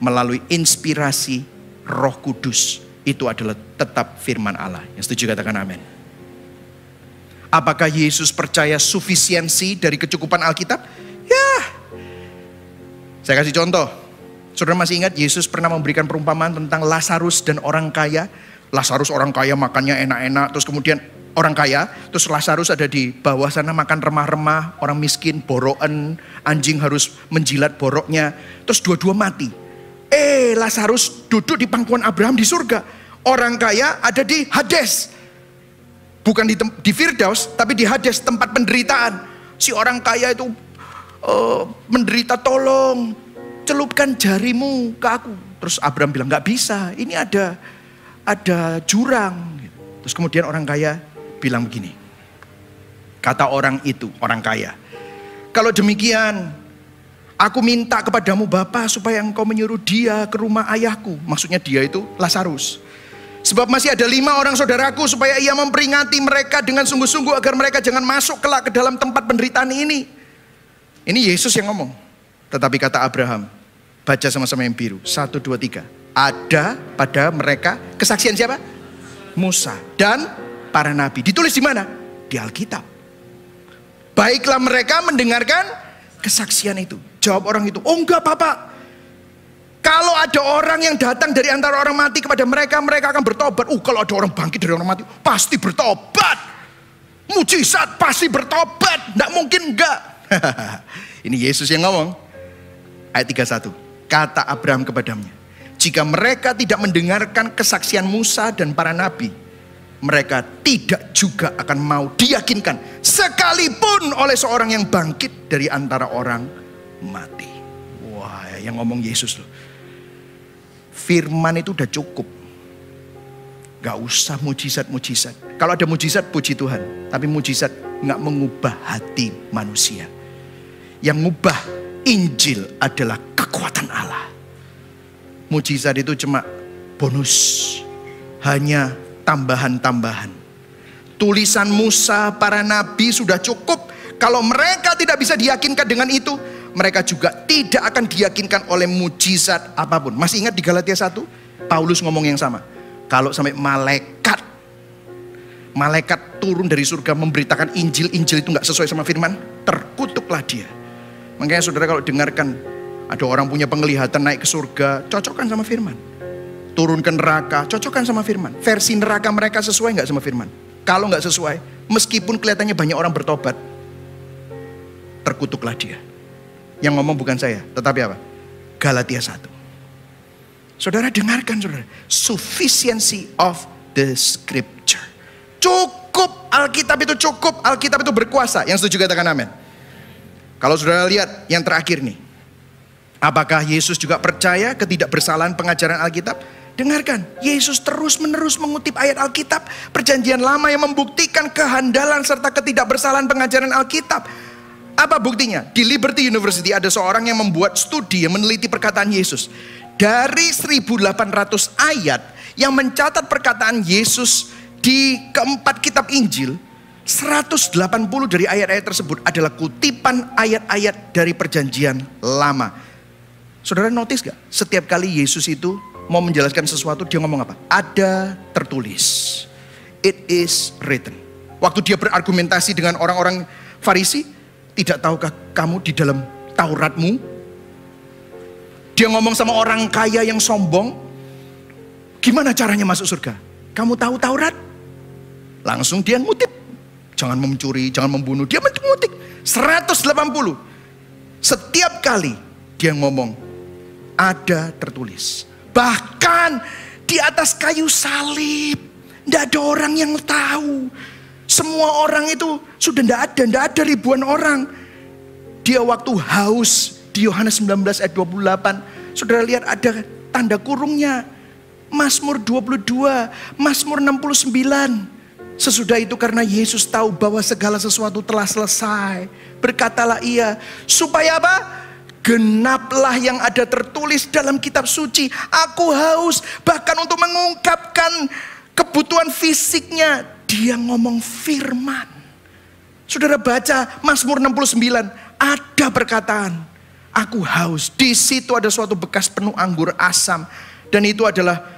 melalui inspirasi Roh Kudus, itu adalah tetap firman Allah. Yang setuju katakan amin. Apakah Yesus percaya sufisiensi dari kecukupan Alkitab? Ya. Saya kasih contoh. Saudara masih ingat Yesus pernah memberikan perumpamaan tentang Lazarus dan orang kaya. Lazarus orang kaya makannya enak-enak, terus kemudian orang kaya, terus Lazarus ada di bawah sana makan remah-remah, orang miskin borokan, anjing harus menjilat boroknya, terus dua-dua mati. Lazarus duduk di pangkuan Abraham di surga. Orang kaya ada di Hades. Bukan di Firdaus, tapi di Hades, tempat penderitaan. Si orang kaya itu menderita, tolong celupkan jarimu ke aku. Terus Abraham bilang, gak bisa, ini ada jurang. Terus kemudian orang kaya bilang begini, kata orang itu, orang kaya, kalau demikian aku minta kepadamu Bapa supaya engkau menyuruh dia ke rumah ayahku. Maksudnya dia itu Lazarus. Sebab masih ada 5 orang saudaraku, supaya ia memperingati mereka dengan sungguh-sungguh agar mereka jangan masuk kelak ke dalam tempat penderitaan ini. Ini Yesus yang ngomong. Tetapi kata Abraham, baca sama-sama yang biru, 1, 2, 3. Ada pada mereka kesaksian siapa? Musa dan para nabi. Ditulis di mana? Di Alkitab. Baiklah mereka mendengarkan kesaksian itu. Jawab orang itu, oh enggak Bapak. Kalau ada orang yang datang dari antara orang mati kepada mereka, mereka akan bertobat. Kalau ada orang bangkit dari orang mati, pasti bertobat. Mujizat pasti bertobat. Tidak mungkin enggak. Ini Yesus yang ngomong. Ayat 31. Kata Abraham kepadanya, jika mereka tidak mendengarkan kesaksian Musa dan para nabi, mereka tidak juga akan mau diyakinkan, sekalipun oleh seorang yang bangkit dari antara orang mati. Wah, yang ngomong Yesus loh. Firman itu udah cukup. Gak usah mujizat-mujizat. Kalau ada mujizat, puji Tuhan. Tapi mujizat gak mengubah hati manusia. Yang ngubah Injil adalah kekuatan Allah. Mujizat itu cuma bonus. Hanya tambahan-tambahan. Tulisan Musa, para nabi sudah cukup. Kalau mereka tidak bisa diyakinkan dengan itu, mereka juga tidak akan diyakinkan oleh mujizat apapun. Masih ingat di Galatia 1? Paulus ngomong yang sama. Kalau sampai malaikat turun dari surga memberitakan Injil itu gak sesuai sama firman, terkutuklah dia. Makanya saudara kalau dengarkan ada orang punya penglihatan naik ke surga, cocokkan sama firman. Turun ke neraka, cocokkan sama firman. Versi neraka mereka sesuai gak sama firman? Kalau gak sesuai, meskipun kelihatannya banyak orang bertobat, terkutuklah dia. Yang ngomong bukan saya, tetapi apa? Galatia 1. Saudara dengarkan saudara. Sufficiency of the scripture. Cukup, Alkitab itu cukup. Alkitab itu berkuasa. Yang setuju katakan amin. Kalau saudara lihat yang terakhir nih. Apakah Yesus juga percaya ketidakbersalahan pengajaran Alkitab? Dengarkan, Yesus terus menerus mengutip ayat Alkitab Perjanjian Lama yang membuktikan kehandalan serta ketidakbersalahan pengajaran Alkitab. Apa buktinya? Di Liberty University ada seorang yang membuat studi yang meneliti perkataan Yesus. Dari 1800 ayat yang mencatat perkataan Yesus di keempat kitab Injil, 180 dari ayat-ayat tersebut adalah kutipan ayat-ayat dari Perjanjian Lama. Saudara notice gak? Setiap kali Yesus itu mau menjelaskan sesuatu, dia ngomong apa? Ada tertulis. It is written. Waktu dia berargumentasi dengan orang-orang Farisi, tidak tahukah kamu di dalam Tauratmu? Dia ngomong sama orang kaya yang sombong, gimana caranya masuk surga? Kamu tahu Taurat? Langsung dia ngutip. Jangan mencuri, jangan membunuh. Dia ngutip 180. Setiap kali dia ngomong, ada tertulis. Bahkan di atas kayu salib, tidak ada orang yang tahu. Semua orang itu sudah tidak ada ribuan orang. Dia waktu haus di Yohanes 19 ayat 28, saudara lihat ada tanda kurungnya. Mazmur 22, Mazmur 69. Sesudah itu karena Yesus tahu bahwa segala sesuatu telah selesai, berkatalah ia, supaya apa? Genaplah yang ada tertulis dalam kitab suci. Aku haus bahkan untuk mengungkapkan kebutuhan fisiknya. Dia ngomong firman. Saudara baca Mazmur 69, ada perkataan, aku haus. Di situ ada suatu bekas penuh anggur asam. Dan itu adalah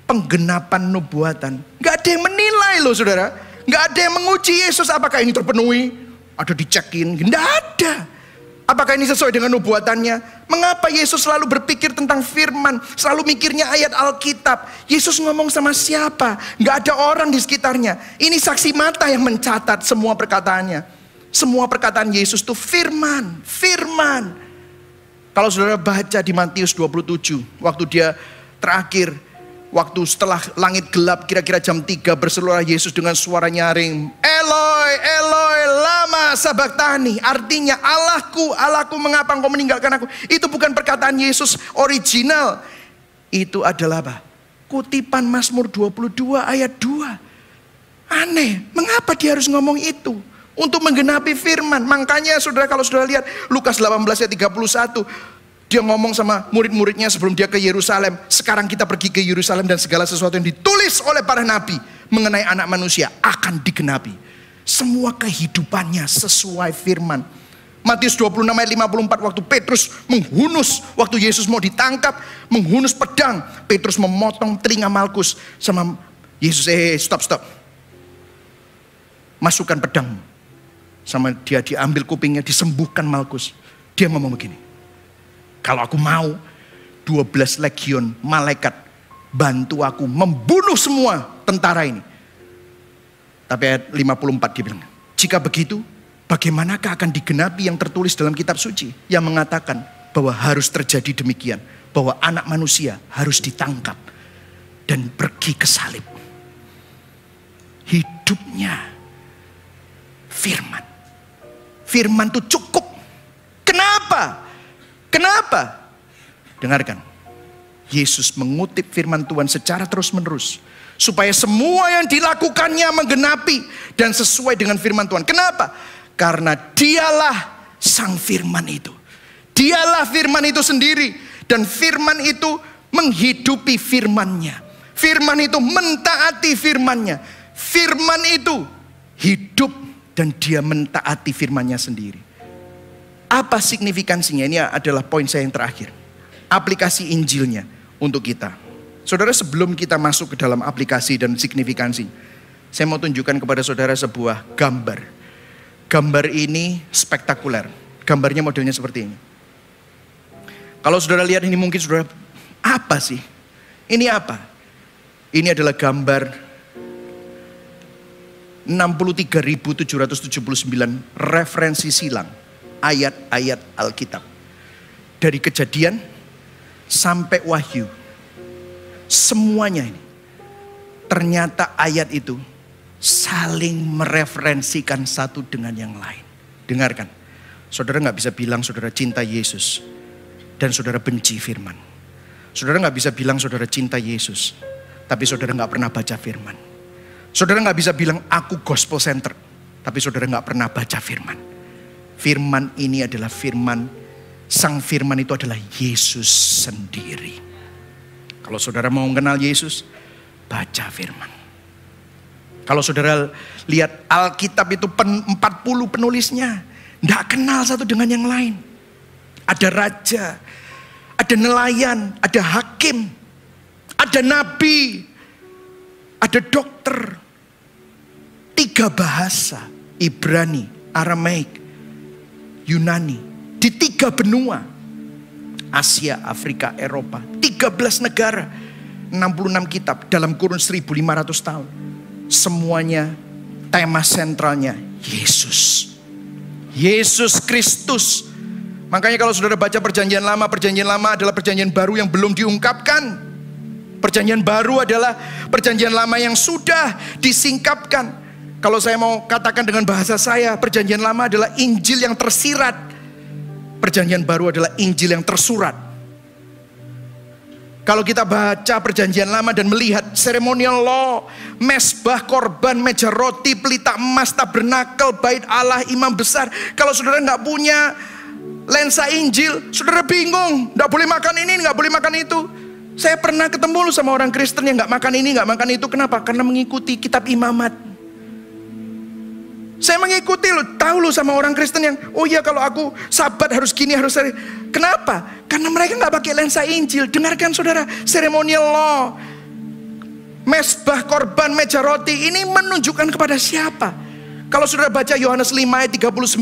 penggenapan nubuatan. Gak ada yang menilai loh saudara. Gak ada yang menguji Yesus apakah ini terpenuhi. Ada dicekin, gak ada. Apakah ini sesuai dengan nubuatannya? Mengapa Yesus selalu berpikir tentang firman? Selalu mikirnya ayat Alkitab. Yesus ngomong sama siapa? Gak ada orang di sekitarnya. Ini saksi mata yang mencatat semua perkataannya. Semua perkataan Yesus itu firman. Firman. Kalau saudara baca di Matius 27. Waktu dia terakhir, waktu setelah langit gelap, kira-kira jam 3, berserulah Yesus dengan suara nyaring, Eloi, Eloi, lama sabachthani. Artinya, Allahku, Allahku, mengapa engkau meninggalkan aku? Itu bukan perkataan Yesus original. Itu adalah apa? Kutipan Mazmur 22 ayat 2. Aneh, mengapa dia harus ngomong itu? Untuk menggenapi firman. Makanya saudara, kalau saudara lihat Lukas 18 ayat 31, dia ngomong sama murid-muridnya sebelum dia ke Yerusalem. Sekarang kita pergi ke Yerusalem dan segala sesuatu yang ditulis oleh para nabi mengenai anak manusia akan digenapi. Semua kehidupannya sesuai firman. Matius 26 ayat 54, waktu Petrus menghunus, waktu Yesus mau ditangkap, menghunus pedang, Petrus memotong telinga Malkus sama Yesus. Stop. Masukkan pedang. Sama dia diambil kupingnya, disembuhkan Malkus. Dia ngomong begini, kalau aku mau 12 legion malaikat bantu aku membunuh semua tentara ini. Tapi ayat 54 dia bilang, jika begitu bagaimanakah akan digenapi yang tertulis dalam kitab suci yang mengatakan bahwa harus terjadi demikian, bahwa anak manusia harus ditangkap dan pergi ke salib. Hidupnya firman. Firman itu cukup. Kenapa? Kenapa? Dengarkan. Yesus mengutip firman Tuhan secara terus-menerus. Supaya semua yang dilakukannya menggenapi dan sesuai dengan firman Tuhan. Kenapa? Karena dialah sang firman itu. Dialah firman itu sendiri. Dan firman itu menghidupi firmannya. Firman itu mentaati firmannya. Firman itu hidup dan dia mentaati firmannya sendiri. Apa signifikansinya? Ini adalah poin saya yang terakhir. Aplikasi Injilnya untuk kita. Saudara, sebelum kita masuk ke dalam aplikasi dan signifikansi, saya mau tunjukkan kepada saudara sebuah gambar. Gambar ini spektakuler. Gambarnya modelnya seperti ini. Kalau saudara lihat ini mungkin saudara, apa sih? Ini apa? Ini adalah gambar 63.779 referensi silang ayat-ayat Alkitab. Dari Kejadian sampai Wahyu. Semuanya ini. Ternyata ayat itu saling mereferensikan satu dengan yang lain. Dengarkan. Saudara gak bisa bilang saudara cinta Yesus dan saudara benci firman. Saudara gak bisa bilang saudara cinta Yesus tapi saudara gak pernah baca firman. Saudara gak bisa bilang aku gospel center tapi saudara gak pernah baca firman. Firman ini adalah firman, sang firman itu adalah Yesus sendiri. Kalau saudara mau kenal Yesus, baca firman. Kalau saudara lihat Alkitab itu 40 penulisnya, tidak kenal satu dengan yang lain. Ada raja, ada nelayan, ada hakim, ada nabi, ada dokter. 3 bahasa, Ibrani, Aramaik, Yunani, di 3 benua. Asia, Afrika, Eropa, 13 negara, 66 kitab dalam kurun 1500 tahun. Semuanya tema sentralnya Yesus. Yesus Kristus. Makanya kalau saudara baca perjanjian lama adalah perjanjian baru yang belum diungkapkan. Perjanjian baru adalah perjanjian lama yang sudah disingkapkan. Kalau saya mau katakan dengan bahasa saya, perjanjian lama adalah Injil yang tersirat. Perjanjian baru adalah Injil yang tersurat. Kalau kita baca perjanjian lama dan melihat ceremonial law, mesbah, korban, meja roti, pelita emas, tabernakel, bait Allah, imam besar. Kalau saudara nggak punya lensa Injil, saudara bingung, nggak boleh makan ini, nggak boleh makan itu. Saya pernah ketemu sama orang Kristen yang nggak makan ini, nggak makan itu. Kenapa? Karena mengikuti kitab imamat. Saya mengikuti tahu sama orang Kristen yang, oh iya kalau aku sabat harus gini, harus hari. Kenapa? Karena mereka nggak pakai lensa Injil. Dengarkan saudara, ceremonial law, mesbah, korban, meja roti, ini menunjukkan kepada siapa? Kalau saudara baca Yohanes 5 ayat 39,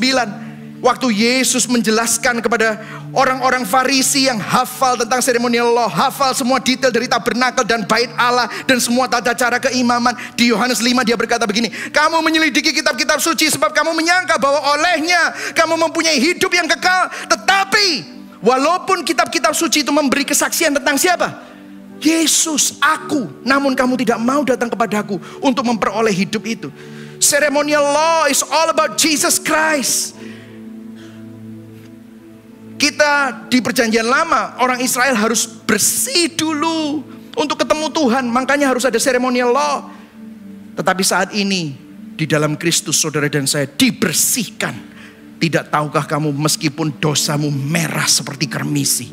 waktu Yesus menjelaskan kepada orang-orang Farisi yang hafal tentang ceremonial law, hafal semua detail dari tabernakel dan bait Allah dan semua tata cara keimaman. Di Yohanes 5 dia berkata begini, kamu menyelidiki kitab-kitab suci sebab kamu menyangka bahwa olehnya kamu mempunyai hidup yang kekal. Tetapi walaupun kitab-kitab suci itu memberi kesaksian tentang siapa? Yesus, aku. Namun kamu tidak mau datang kepadaku untuk memperoleh hidup itu. Ceremonial law is all about Jesus Christ. Kita di perjanjian lama, orang Israel harus bersih dulu untuk ketemu Tuhan. Makanya harus ada ceremonial law. Tetapi saat ini di dalam Kristus saudara dan saya dibersihkan. Tidak tahukah kamu meskipun dosamu merah seperti kermisi,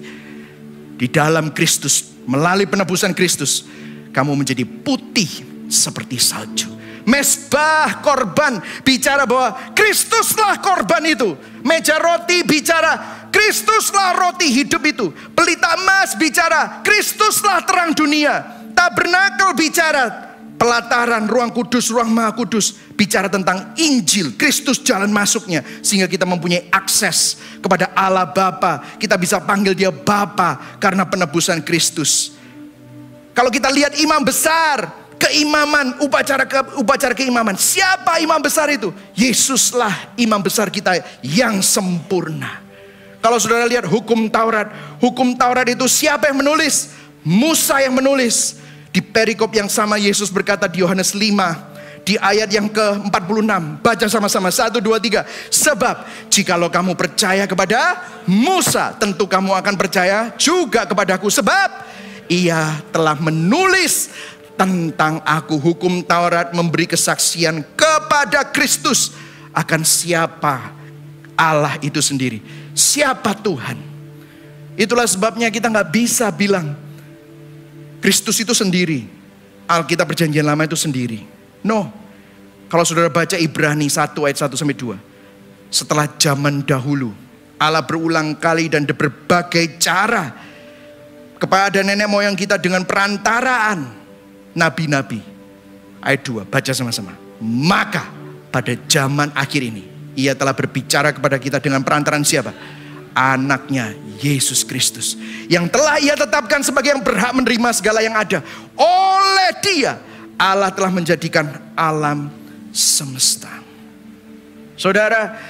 di dalam Kristus, melalui penebusan Kristus, kamu menjadi putih seperti salju. Mesbah, korban, bicara bahwa Kristuslah korban itu. Meja roti bicara Kristuslah roti hidup itu. Pelita emas bicara Kristuslah terang dunia. Tabernakel bicara pelataran, ruang kudus, ruang maha kudus, bicara tentang Injil, Kristus jalan masuknya. Sehingga kita mempunyai akses kepada Allah Bapa. Kita bisa panggil dia Bapa karena penebusan Kristus. Kalau kita lihat imam besar, keimaman, upacara keimaman. Siapa imam besar itu? Yesuslah imam besar kita yang sempurna. Kalau saudara lihat hukum Taurat itu siapa yang menulis? Musa yang menulis. Di perikop yang sama Yesus berkata di Yohanes 5 di ayat yang ke-46. Baca sama-sama, 1, 2, 3. Sebab jikalau kamu percaya kepada Musa, tentu kamu akan percaya juga kepadaku. Sebab ia telah menulis tentang aku. Hukum Taurat memberi kesaksian kepada Kristus akan siapa Allah itu sendiri. Siapa Tuhan. Itulah sebabnya kita gak bisa bilang Kristus itu sendiri, Alkitab perjanjian lama itu sendiri. No. Kalau saudara baca Ibrani 1 ayat 1-2. Setelah zaman dahulu Allah berulang kali dan berbagai cara kepada nenek moyang kita dengan perantaraan nabi-nabi. Ayat 2, baca sama-sama. Maka pada zaman akhir ini ia telah berbicara kepada kita dengan perantaraan siapa? Anaknya Yesus Kristus, yang telah ia tetapkan sebagai yang berhak menerima segala yang ada. Oleh dia Allah telah menjadikan alam semesta. Saudara,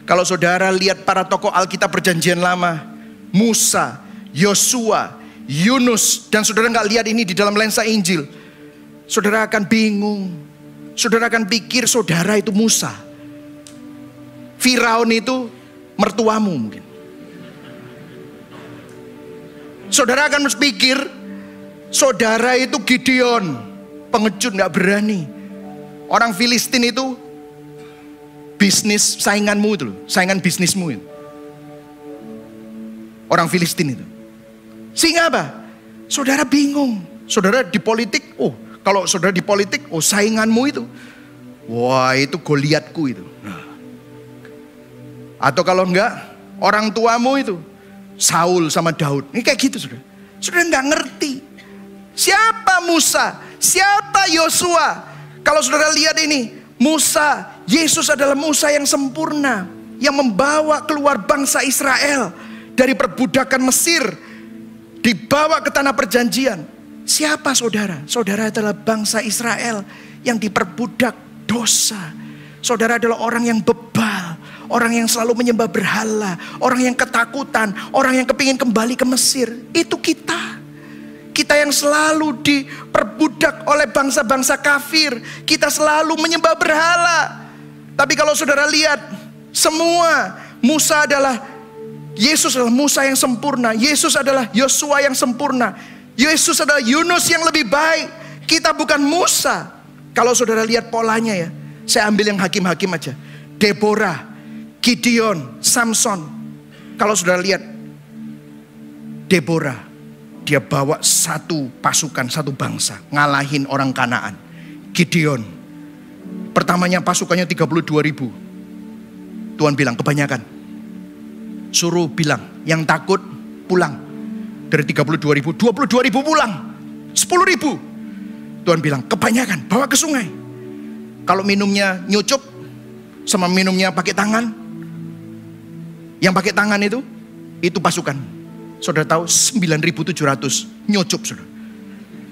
kalau saudara lihat para tokoh Alkitab perjanjian lama, Musa, Yosua, Yunus, dan saudara gak lihat ini di dalam lensa Injil, saudara akan bingung. Saudara akan pikir saudara itu Musa, Firaun itu mertuamu mungkin. Saudara akan berpikir saudara itu Gideon, pengecut gak berani. Orang Filistin itu bisnis sainganmu itu, saingan bisnismu itu. Orang Filistin itu. Sehingga apa? Saudara bingung. Saudara di politik, kalau saudara di politik, sainganmu itu. Wah, itu Goliatku itu. Atau kalau enggak, orang tuamu itu. Saul sama Daud. Ini kayak gitu saudara. Saudara nggak ngerti. Siapa Musa? Siapa Yosua? Kalau saudara lihat ini, Musa, Yesus adalah Musa yang sempurna, yang membawa keluar bangsa Israel dari perbudakan Mesir, dibawa ke tanah perjanjian. Siapa saudara? Saudara adalah bangsa Israel yang diperbudak dosa. Saudara adalah orang yang bebal, orang yang selalu menyembah berhala, orang yang ketakutan, orang yang kepingin kembali ke Mesir. Itu kita. Kita yang selalu diperbudak oleh bangsa-bangsa kafir. Kita selalu menyembah berhala. Tapi kalau saudara lihat, semua Musa adalah, Yesus adalah Musa yang sempurna. Yesus adalah Yosua yang sempurna. Yesus adalah Yunus yang lebih baik. Kita bukan Musa. Kalau saudara lihat polanya ya, saya ambil yang hakim-hakim aja. Deborah, Gideon, Samson. Kalau saudara lihat, Deborah, dia bawa satu pasukan, satu bangsa, ngalahin orang Kanaan. Gideon, pertamanya pasukannya 32.000. Tuhan bilang kebanyakan. Suruh bilang, yang takut pulang. Dari 32.000, 22.000 pulang. 10.000. Tuhan bilang kebanyakan, bawa ke sungai. Kalau minumnya nyucup sama minumnya pakai tangan, yang pakai tangan itu pasukan. Saudara tahu 9.700 nyucup saudara.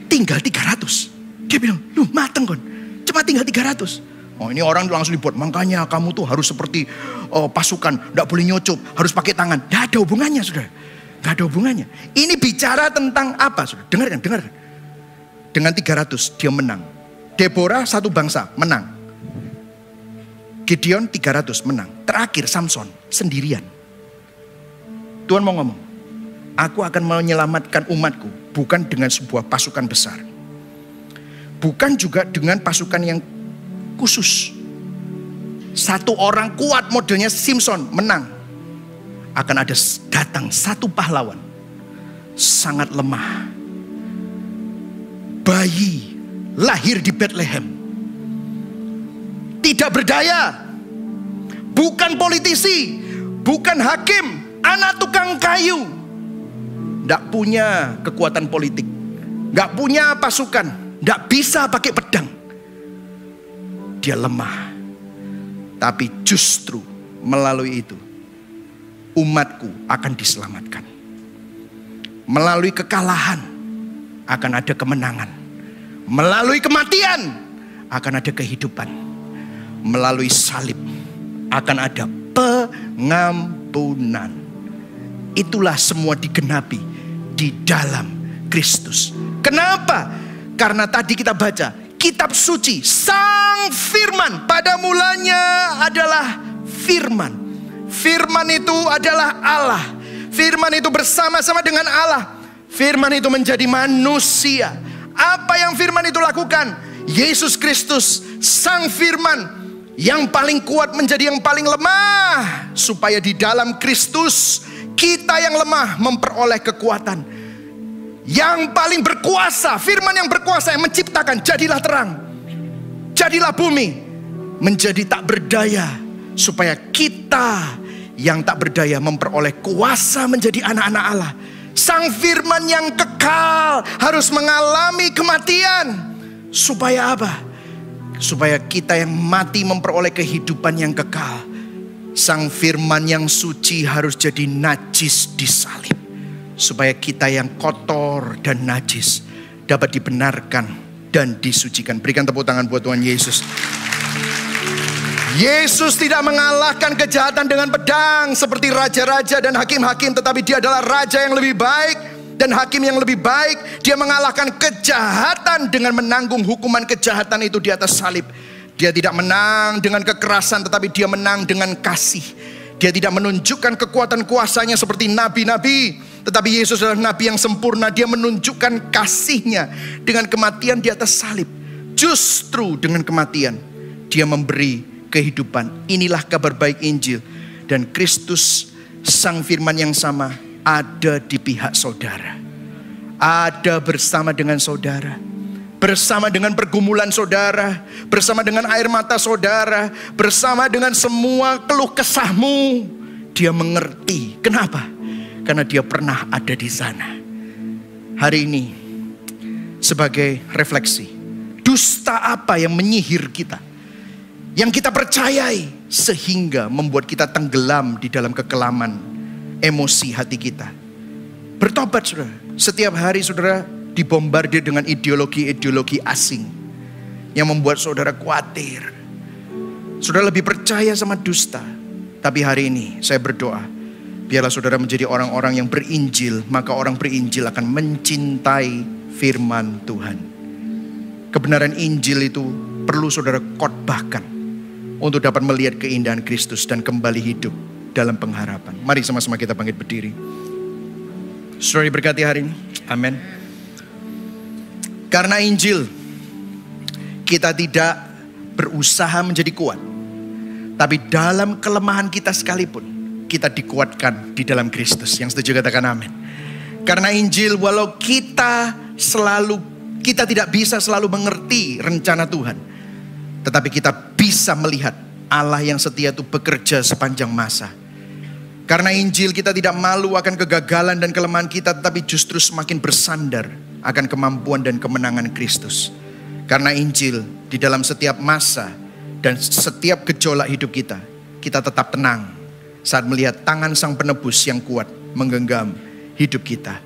Tinggal 300. Dia bilang, lu mateng kon, cuma tinggal 300. Oh ini orang langsung dibuat, makanya kamu tuh harus seperti pasukan, gak boleh nyucup, harus pakai tangan. Gak ada hubungannya saudara, gak ada hubungannya. Ini bicara tentang apa saudara? Dengarkan. Dengan 300 dia menang. Deborah satu bangsa menang. Gideon 300 menang. Terakhir Samson sendirian. Tuhan mau ngomong, aku akan menyelamatkan umatku bukan dengan sebuah pasukan besar, bukan juga dengan pasukan yang khusus. Satu orang kuat modelnya Simpson menang. Akan ada datang satu pahlawan sangat lemah, bayi lahir di Bethlehem, tidak berdaya, bukan politisi, bukan hakim, anak tukang kayu. Tidak punya kekuatan politik, gak punya pasukan, gak bisa pakai pedang. Dia lemah. Tapi justru melalui itu umatku akan diselamatkan. Melalui kekalahan akan ada kemenangan. Melalui kematian akan ada kehidupan. Melalui salib akan ada pengampunan. Itulah semua digenapi di dalam Kristus. Kenapa? Karena tadi kita baca kitab suci, Sang Firman pada mulanya adalah Firman. Firman itu adalah Allah. Firman itu bersama-sama dengan Allah. Firman itu menjadi manusia. Apa yang Firman itu lakukan? Yesus Kristus, Sang Firman, yang paling kuat menjadi yang paling lemah, supaya di dalam Kristus kita yang lemah memperoleh kekuatan. Yang paling berkuasa, Firman yang berkuasa yang menciptakan, jadilah terang, jadilah bumi, menjadi tak berdaya, supaya kita yang tak berdaya memperoleh kuasa menjadi anak-anak Allah. Sang Firman yang kekal harus mengalami kematian. Supaya apa? Supaya kita yang mati memperoleh kehidupan yang kekal. Sang Firman yang suci harus jadi najis di salib, supaya kita yang kotor dan najis dapat dibenarkan dan disucikan. Berikan tepuk tangan buat Tuhan Yesus. Yesus tidak mengalahkan kejahatan dengan pedang seperti raja-raja dan hakim-hakim, tetapi dia adalah raja yang lebih baik dan hakim yang lebih baik. Dia mengalahkan kejahatan dengan menanggung hukuman kejahatan itu di atas salib. Dia tidak menang dengan kekerasan, tetapi dia menang dengan kasih. Dia tidak menunjukkan kekuatan kuasanya seperti nabi-nabi, tetapi Yesus adalah nabi yang sempurna. Dia menunjukkan kasihnya dengan kematian di atas salib. Justru dengan kematian dia memberi kehidupan. Inilah kabar baik Injil. Dan Kristus, Sang Firman yang sama, ada di pihak saudara. Ada bersama dengan saudara. Bersama dengan pergumulan saudara, bersama dengan air mata saudara, bersama dengan semua keluh kesahmu. Dia mengerti. Kenapa? karena dia pernah ada di sana. Hari ini sebagai refleksi, dusta apa yang menyihir kita, yang kita percayai sehingga membuat kita tenggelam di dalam kekelaman emosi hati kita. Bertobat saudara. Setiap hari saudara dibombardir dengan ideologi-ideologi asing yang membuat saudara khawatir. Saudara lebih percaya sama dusta. Tapi hari ini saya berdoa, biarlah saudara menjadi orang-orang yang berinjil, maka orang berinjil akan mencintai firman Tuhan. Kebenaran Injil itu perlu saudara khotbahkan untuk dapat melihat keindahan Kristus dan kembali hidup dalam pengharapan. Mari sama-sama kita bangkit berdiri. Saudara diberkati hari ini. Amin. Karena Injil, kita tidak berusaha menjadi kuat. Tapi dalam kelemahan kita sekalipun, kita dikuatkan di dalam Kristus. Yang setuju katakan amin. Karena Injil, walau kita tidak bisa selalu mengerti rencana Tuhan, tetapi kita bisa melihat Allah yang setia itu bekerja sepanjang masa. Karena Injil, kita tidak malu akan kegagalan dan kelemahan kita, tetapi justru semakin bersandar akan kemampuan dan kemenangan Kristus. Karena Injil, di dalam setiap masa dan setiap gejolak hidup kita, kita tetap tenang saat melihat tangan Sang Penebus yang kuat menggenggam hidup kita.